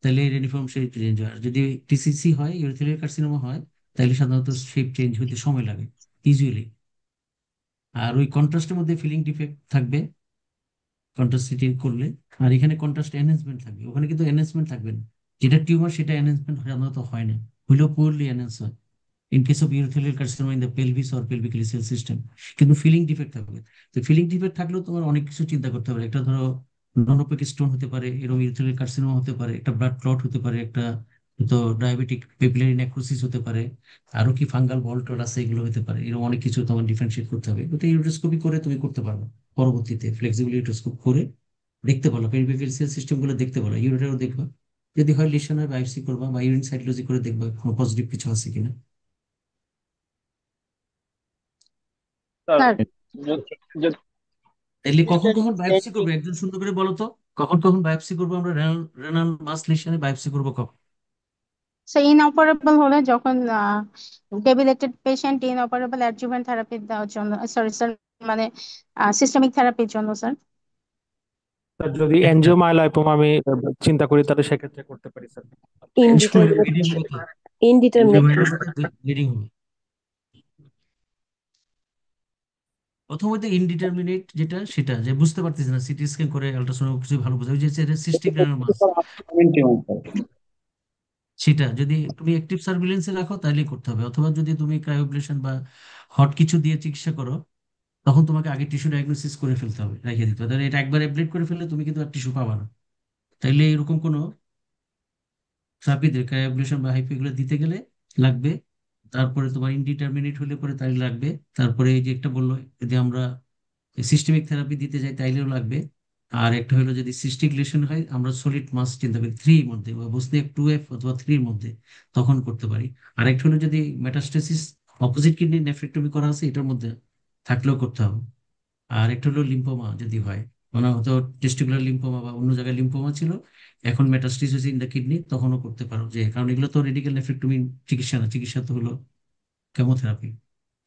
তাহলে রেনিফর্ম শেপ চেঞ্জ হয়। আর যদি টিসিসি হয়, ইউরোথেলিয়াল কার্সিনোমা হয়, তাহলে সাধারণত শেপ চেঞ্জ হতে সময় লাগে ইউজুয়ালি। আর ওই কন্ট্রাস্টের মধ্যে ফিলিং ডিফেক্ট থাকবে কন্ট্রাস্ট সিটি করলে, আর এখানে কন্ট্রাস্ট এনহ্যান্সমেন্ট থাকবে, ওখানে কিন্তু এনহ্যান্সমেন্ট থাকবে না। যেটা টিউমার সেটা এনহ্যান্সমেন্ট সাধারণত হয় না, হইলেও পুয়ারলি এনহ্যান্স হয় in case of urothelial carcinoma in the pelvis or pelvicalyceal system. কিন্তু ফিলিং ডিফেক্ট থাকবে। তো ফিলিং ডিফেক্ট থাকলেও তোমার অনেক কিছু চিন্তা করতে হবে। একটা ধরো ননোপেক স্টোন হতে পারে, এরকম ইউরোথেলিয়াল কার্সিনোমা হতে পারে, একটা ব্লাড ক্লট হতে পারে, একটা তো ডায়াবেটিক পেপিলারি নেক্রোসিস হতে পারে, আরো কি ফাঙ্গাল ভল্টর আছে, এগুলো হতে পারে। এরকম অনেক কিছু তোমার ডিফারেন্সিয়েট করতে হবে। ওটা ইউরোস্কোপি করে তুমি করতে পারবে, পরবর্তীতে ফ্লেক্সিবল ইউরোস্কোপ করে দেখতে পারো, পেলভিক লিসিয়াল সিস্টেম গুলো দেখতে পারো, ইউরেটারও দেখবা, যদি হয় লিশন হয় বায়োপসি করবা বা ইউরিন সাইটোলজি করে দেখবা কোনো পজিটিভ কিছু আছে কিনা। স্যার স্যার তাইলে কখন কখন বায়োপসি করবো একজন সুন্দর করে বলো তো, কখন কখন বায়োপসি করবো আমরা? রেনাল রেনাল মাস লিশনে বায়োপসি করবো কখন? সো ইনঅপারেবল হলে যখন ডেবিলেটেড পেশেন্ট ইনঅপারেবল অ্যাডজুভেন্ট থেরাপি দেওয়ার জন্য, সরি স্যার, মানে সিস্টেমিক থেরাপির জন্য স্যার। স্যার যদি একটা এনজিওমায়োলাইপোমা আমি চিন্তা করি তাহলে সেক্ষেত্রে করতে পারি স্যার। ব্লিডিং হবে তো, ইনডিটারমিনেট ব্লিডিং হবে প্রথমত। ইনডিটারমিনেট যেটা, সেটা যে বুঝতে পারতেছি না, সিটি স্ক্যান করে আল্ট্রাসাউন্ড কিছু ভালো বোঝা, ওই যে সিস্টিক গ্রানুলোমাস। সেটা যদি তুমি অ্যাক্টিভ সার্ভিলেন্সে রাখো তাহলেই করতে হবে, অথবা যদি তুমি ক্রায়োবলেশন বা হট কিছু দিয়ে চিকিৎসা করো তখন তোমাকে আগে টিস্যু ডায়াগনোসিস করে ফেলতে হবে, রেখে দিতে হবে। তাহলে এটা একবার অ্যাবলেট করে ফেললে তুমি কিন্তু আর টিস্যু পাবা না। তাইলে এরকম কোনো থেরাপিতে ক্রায়োবলেশন বা হাইপো এগুলো দিতে গেলে লাগবে। তারপরে তোমার ইনডিটারমিনেট হলে পরে তাই লাগবে। তারপরে এই যে একটা বললো, যদি আমরা সিস্টেমিক থেরাপি দিতে যাই তাইলেও লাগবে। আর একটা হলো যদি সিস্টিক লেশন হয়, আমরা সলিড মাস চিন্তা করি 3 মধ্যে বা বসনিক 2F অথবা 3 মধ্যে, তখন করতে পারি। আর একটা হলো যদি মেটাস্টেসিস অপোজিট কিডনি নেফ্রেক্টমি করা আছে এটার মধ্যে থাকলেও করতে হবে। আর একটা হলো লিম্ফোমা যদি হয়, মানে হয়তো টেস্টিকুলার লিম্ফোমা বা অন্য জায়গায় লিম্ফোমা ছিল, এখন মেটাস্টেসিস ইন দ্য কিডনি, তখনও করতে পারো। যে কারণ এগুলো তো রেডিক্যাল নেফ্রেক্টমি চিকিৎসা না, চিকিৎসা তো হলো কেমোথেরাপি।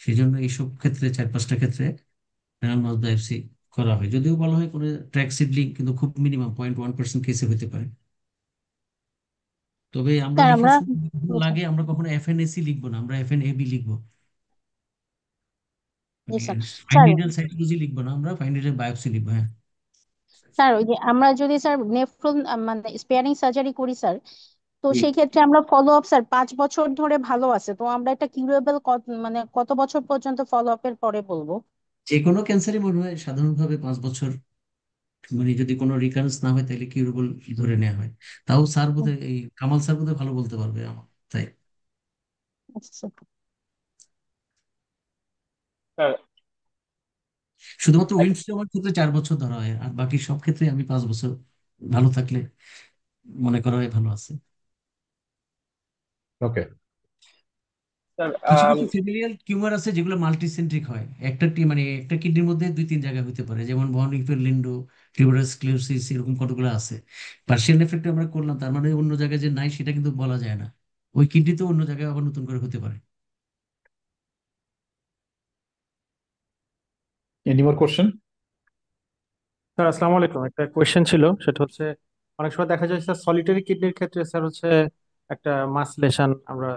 সেই জন্য এইসব ক্ষেত্রে 4-5টা ক্ষেত্রে রেনাল মাস বায়োপসি করা হয়। যদিও বলা হয় কোনো ট্র্যাক সিডলিং, কিন্তু খুব মিনিমাম 0.1% কেসে হতে পারে। তবে আমরা স্যার আমরা লিখেছি যদি লাগে আমরা কখনো FNAC লিখবো না, আমরা FNAB লিখবো। জি মানে sir. Fine sir needle cytology লিখবো না, আমরা ফাইন নিডল বায়োপসি লিখবো। হ্যাঁ স্যার ওই যে আমরা যদি স্যার নেফ্রন মানে স্পেয়ারিং সার্জারি করি স্যার, তো হুম। সেই ক্ষেত্রে আমরা ফলো আপ স্যার 5 বছর ধরে ভালো আছে, তো আমরা একটা কিউরেবল মানে কত বছর পর্যন্ত ফলো আপের পরে বলবো? যে কোনো ক্যান্সারই মনে হয় সাধারণভাবে 5 বছর, মানে যদি কোনো রিকারেন্স না হয় তাহলে কিউরেবল ধরে নেওয়া হয়। তাও স্যার বোধহয়, এই কামাল স্যার বোধহয় ভালো বলতে পারবে আমার তাই। আচ্ছা স্যার শুধুমাত্র উইন্ডস্টোমার ক্ষেত্রে 4 বছর ধরা হয়, আর বাকি সব ক্ষেত্রে আমি 5 বছর ভালো থাকলে মনে করা হয় ভালো আছে। ওকে। স্যার কিছু কিছু ফ্যামিলিয়াল টিউমার আছে যেগুলো মাল্টিসেন্ট্রিক হয়, মানে একটা কিডনির মধ্যে 2-3 জায়গায় হতে পারে, যেমন von Hippel-Lindau, tuberous sclerosis, এরকম কতগুলো আছে। পার্শিয়াল এফেক্ট আমরা করলাম, তার মানে অন্য জায়গায় যে নাই সেটা কিন্তু বলা যায় না। ওই কিডনি তো অন্য জায়গায় আবার নতুন করে হতে পারে। Any more question? স্যার আসসালামু আলাইকুম, একটা কোয়েশ্চেন ছিল, সেটা হচ্ছে অনেক সময় দেখা যায় স্যার সলিটারি কিডনির ক্ষেত্রে স্যার হচ্ছে একটা মাস লেশন আমরা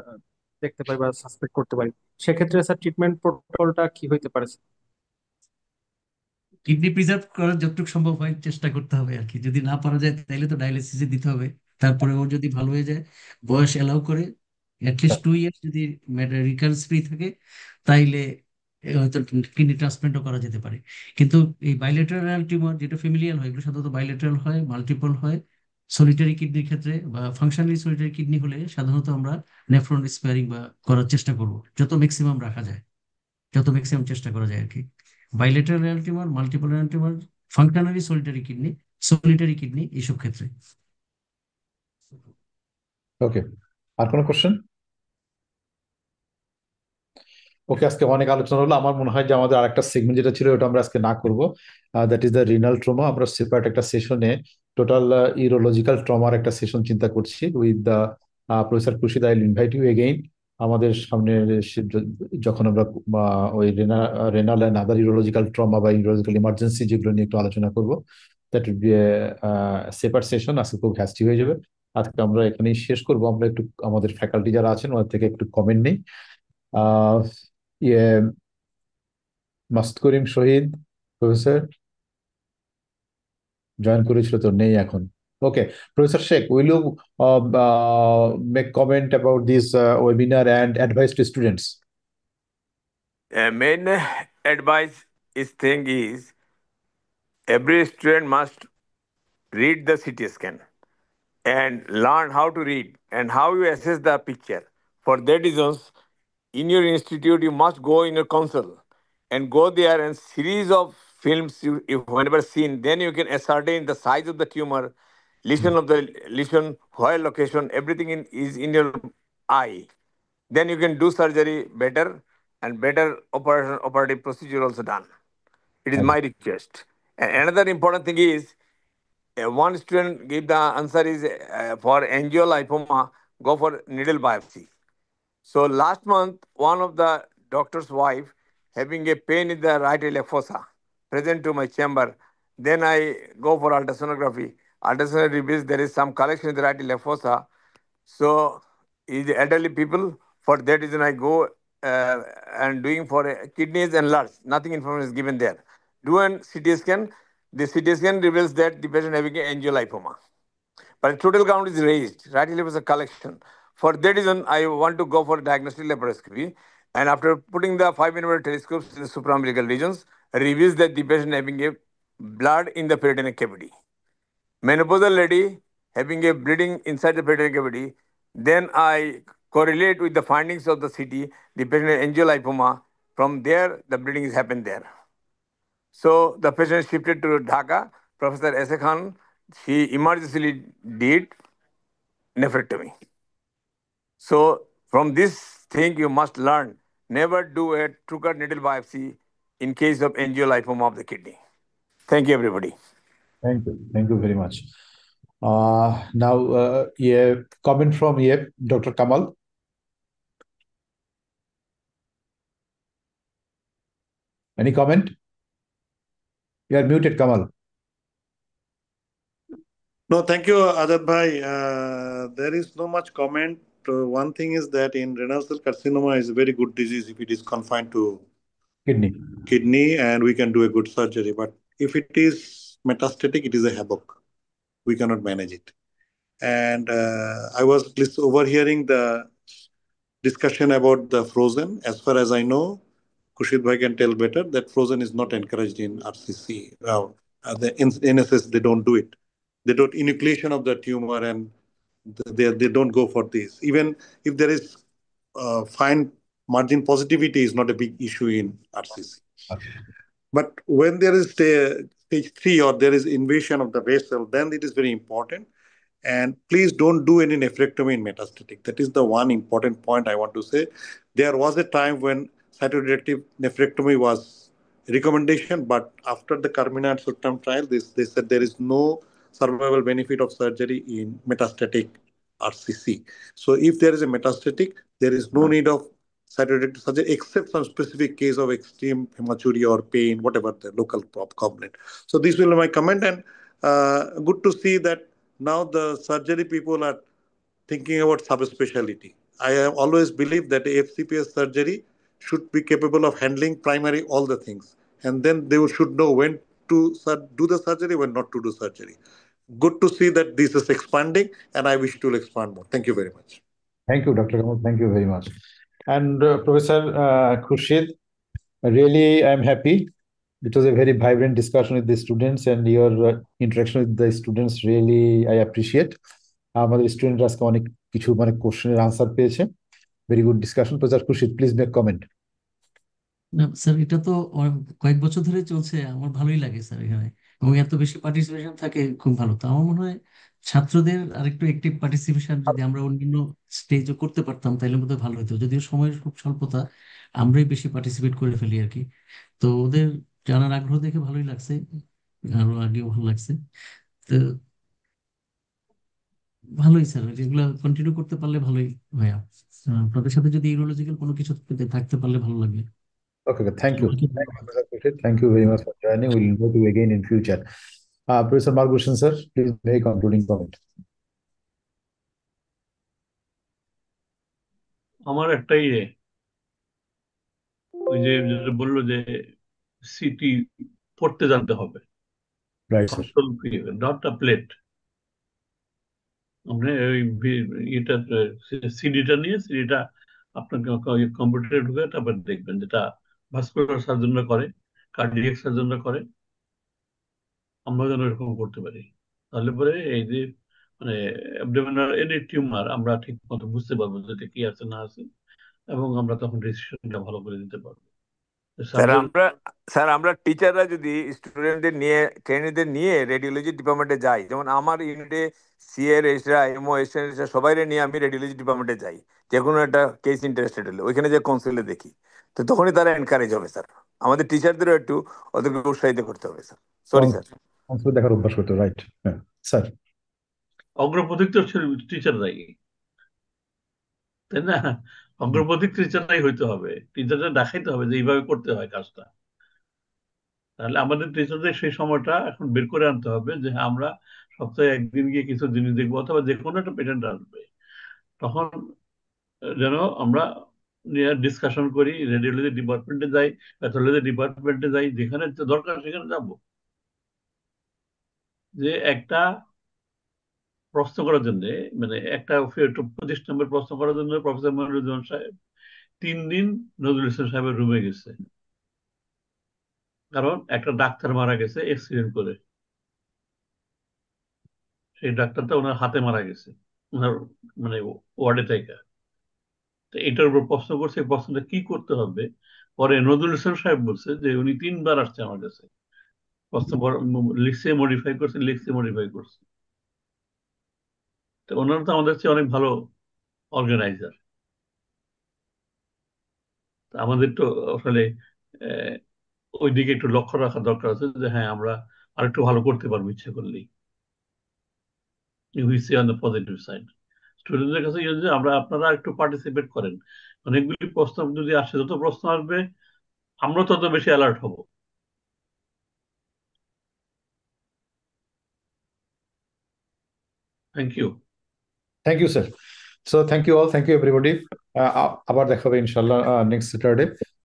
দেখতে পাই বা সাসপেক্ট করতে পারি, সেক্ষেত্রে স্যার ট্রিটমেন্ট প্রোটোকলটা কি হইতে পারে স্যার? কিডনি প্রিজার্ভ করার যতটুকু সম্ভব হয় চেষ্টা করতে হবে আর কি। যদি না পারা যায় তাহলে তো ডায়ালিসিসে দিতে হবে। তারপরে ওর যদি ভালো হয়ে যায়, বয়স এলাও করে, অ্যাটলিস্ট 2 ইয়ার্স যদি রিকারেন্স ফ্রি থাকে, তাইলে হয়তো কিডনি ট্রান্সপ্লান্টও করা যেতে পারে। কিন্তু এই বাইলেটারাল টিউমার যেটা ফ্যামিলিয়াল হয়, এগুলো সাধারণত বাইলেটারাল হয়, মাল্টিপল হয়। সলিটারি কিডনির ক্ষেত্রে বা ফাংশনালি সলিটারি কিডনি হলে সাধারণত আমরা নেফ্রন স্পেয়ারিং বা করার চেষ্টা করব, যত ম্যাক্সিমাম রাখা যায়, যত ম্যাক্সিমাম চেষ্টা করা যায় আর কি। Bilateral renal tumour, multiple renal tumour, functionally solitary kidney এইসব ক্ষেত্রে। ওকে, আর কোনো কোশ্চেন? ওকে, আজকে অনেক আলোচনা হলো। আমার মনে হয় যে আমাদের আরেকটা সেগমেন্ট যেটা ছিল ওটা আমরা আজকে না করব, that is the renal trauma. আমরা সেপারেট একটা সেশনে টোটাল ইউরোলজিক্যাল ট্রমার একটা সেশন চিন্তা করছি with the professor Khurshid. I invite you again আমাদের সামনে যখন আমরা ওই renal and other urological trauma বা ইউরোলজিক্যাল ইমার্জেন্সি যেগুলো নিয়ে একটু আলোচনা করবো। That will be separate session. আজকে খুব হ্যাস্টি হয়ে যাবে। আজকে আমরা এখানেই শেষ করবো। আমরা একটু আমাদের ফ্যাকাল্টি যারা আছেন ওদের থেকে একটু কমেন্ট নেই। আহ ইয়ে মাস্ত করিম শহীদ প্রফেসর জয়েন করেছিল তো, নেই এখন। Okay, professor Sheikh, will you make comment about this webinar and advice to students? Main advice is thing is every student must read the CT scan and learn how to read and how you assess the picture. For that reasons, in your institute, you must go in your console and go there and series of films you whenever seen, then you can ascertain the size of the tumor, lesion of the lesion, where location, everything is in your eye. Then you can do surgery better and better operative procedure also done. It is my request. And another important thing is one student gave the answer is for angiolipoma, go for needle biopsy. So last month, one of the doctor's wife having a pain in the right iliac fossa, present to my chamber. Then I go for ultrasonography. Ultrasonography reveals there is some collection in the right iliac fossa. So is elderly people. For that reason, I go and doing for kidneys and lungs. Nothing information is given there. Do an CT scan. The CT scan reveals that the patient having angiolipoma. But total count is raised. Right iliac fossa collection. For that reason, I want to go for diagnostic laparoscopy. And after putting the 5 mm telescopes in the supraumbilical regions, reveals that the patient having a blood in the peritoneal cavity. Menopausal lady having a bleeding inside the peritoneal cavity, then I correlate with the findings of the CT, the patient has angiolipoma. From there, the bleeding has happened there. So the patient shifted to Dhaka. Professor S.A. Khan, he emergency did nephrectomy. So from this thing, you must learn, never do a true-cut needle biopsy in case of angiolipoma of the kidney. Thank you, everybody. Thank you. Thank you very much. Now, yeah, comment from Dr. Kamal. Any comment? You are muted, Kamal. No, thank you, Adad Bhai. There is no much comment. One thing is that in renal cell carcinoma is a very good disease if it is confined to kidney and we can do a good surgery. But if it is metastatic, it is a havoc. We cannot manage it. And I was just overhearing the discussion about the frozen. As far as I know, Kushit Bhai can tell better that frozen is not encouraged in RCC. The NSS, they don't do it. They don't enucleation of the tumor and they don't go for this. Even if there is fine margin positivity is not a big issue in RCC. But when there is stage 3 or there is invasion of the vessel, then it is very important. And please don't do any nephrectomy in metastatic. That is the one important point I want to say. There was a time when cytoreductive nephrectomy was a recommendation, but after the Carmina and Sultan trial, they said there is no survival benefit of surgery in metastatic RCC. So if there is a metastatic, there is no need of cytoreductive surgery except some specific case of extreme hematuria or pain, whatever the local component. So this will be my comment, and good to see that now the surgery people are thinking about subspecialty. I have always believed that FCPS surgery should be capable of handling primary all the things, and then they should know when to do the surgery, when not to do surgery. Good to see that this is expanding, and I wish to expand more. Thank you very much. Thank you, Dr. Kamal. Thank you very much. And Professor Khurshid, really, I'm happy. It was a very vibrant discussion with the students, and your interaction with the students really I appreciate. আমাদের student আজকে অনেক কিছু মানে কোশ্চেনের answer পেয়েছে। Very good discussion. Professor Khurshid, please make comment. না sir, এটা তো কয়েক বছর ধরে চলছে, আমার ভালোই লাগে স্যার এখানে, এবং এত বেশি পার্টিসিপেশন থাকে, খুব ভালো। তো আমার মনে হয় ছাত্রদের আরেকটু অ্যাক্টিভ পার্টিসিপেশন যদি আমরা অন্যান্য স্টেজও করতে পারতাম তাহলে বোধহয় ভালো হতো। যদিও সময়ের খুব স্বল্পতা, আমরাই বেশি পার্টিসিপেট করে ফেলি আর কি। তো ওদের জানার আগ্রহ দেখে ভালোই লাগছে, আরো আগেও ভালো লাগছে। তো ভালোই স্যার, এগুলো কন্টিনিউ করতে পারলে ভালোই ভাইয়া। আপনাদের সাথে যদি ইউরোলজিক্যাল কোনো কিছু থাকতে পারলে ভালো লাগবে। Okay, thank you. Thank you, Professor Khurshid. Thank you very much for joining. We'll invite you again in future. Professor Margushan, sir, please make concluding comment. আমার একটাই ওই যে বললো যে সিটি পড়তে জানতে হবে, Right, sir. Not a plate. আপনি ওই এটা সিডিটা নিয়ে সিডিটা আপনার কম্পিউটারে ঢুকে তারপর দেখবেন, যেটা ভাস্কুলার সার্জনরা করে, কার্ডিয়াক সার্জনরা করে, আমরা যেন এরকম করতে পারি। তাহলে পরে এই যে মানে অ্যাবডোমিনাল এনি টিউমার আমরা ঠিক মতো বুঝতে পারবো যে এটা কি আছে না আছে, এবং আমরা তখন ডিসিশনটা ভালো করে দিতে পারবো। স্যার আমরা টিচাররা যদি স্টুডেন্টদের নিয়ে ট্রেনিংদের নিয়ে রেডিওলজি ডিপার্টমেন্টে যাই, যেমন আমার ইউনিটে সিএর এসরা এমও এসরা সবাই নিয়ে আমি রেডিওলজি ডিপার্টমেন্টে যাই, যে কোনো একটা কেস ইন্টারেস্টেড হলে ওইখানে যে কনসিলে দেখি, তো তখনই তারা এনকারেজ হবে স্যার। আমাদের টিচারদেরও একটু ওদেরকে উৎসাহিত করতে হবে স্যার। Sorry sir. দেখার অভ্যাস করতে, রাইট স্যার। অগ্রপথিক তো টিচাররাই, তাই না? অগ্রপথিক টিচাররাই হইতে হবে, টিচাররা দেখাইতে হবে যে এইভাবে করতে হয় কাজটা। তাহলে আমাদের টিচারদের সেই সময়টা এখন বের করে আনতে হবে যে হ্যাঁ আমরা সপ্তাহে একদিন গিয়ে কিছু জিনিস দেখবো, অথবা যে কোনো একটা পেশেন্ট আসবে তখন যেন আমরা নিয়ে ডিসকাশন করি, রেডিওলজি ডিপার্টমেন্টে যাই, প্যাথোলজি ডিপার্টমেন্টে যাই, যেখানে দরকার সেখানে যাব। যে একটা প্রশ্ন করার জন্য, মানে একটা 25 নম্বর প্রশ্ন করার জন্য প্রফেসর মনিরুজ্জামান সাহেব 3 দিন নজরুল ইসলাম সাহেবের রুমে গেছে, কারণ একটা ডাক্তার মারা গেছে অ্যাক্সিডেন্ট করে। সেই ডাক্তারটা ওনার হাতে মারা গেছে, ওনার মানে ওয়ার্ডে থেকে। তো এটার উপর প্রশ্ন করছে, এই প্রশ্নটা কি করতে হবে। পরে নজরুল ইসলাম সাহেব বলছে যে উনি 3বার আসছে আমার কাছে, প্রশ্ন লিখছে মডিফাই করছে, লিখছে মডিফাই করছে। তো ওনারা তো আমাদের চেয়ে অনেক ভালো অর্গানাইজার। আমাদের তো আসলে আহ, ওই দিকে একটু লক্ষ্য রাখা দরকার আছে যে হ্যাঁ আমরা আরেকটু ভালো করতে পারবো ইচ্ছে করলেই। We see on the positive side. স্টুডেন্টদের কাছে যে আমরা আপনারা একটু পার্টিসিপেট করেন, অনেকগুলি প্রশ্ন যদি আসে, যত প্রশ্ন আসবে আমরা তত বেশি অ্যালার্ট হব। Thank you. Thank you, sir. So thank you all. Thank you, everybody. আবার দেখা হবে ইনশাল্লাহ নেক্সট স্যাটারডে।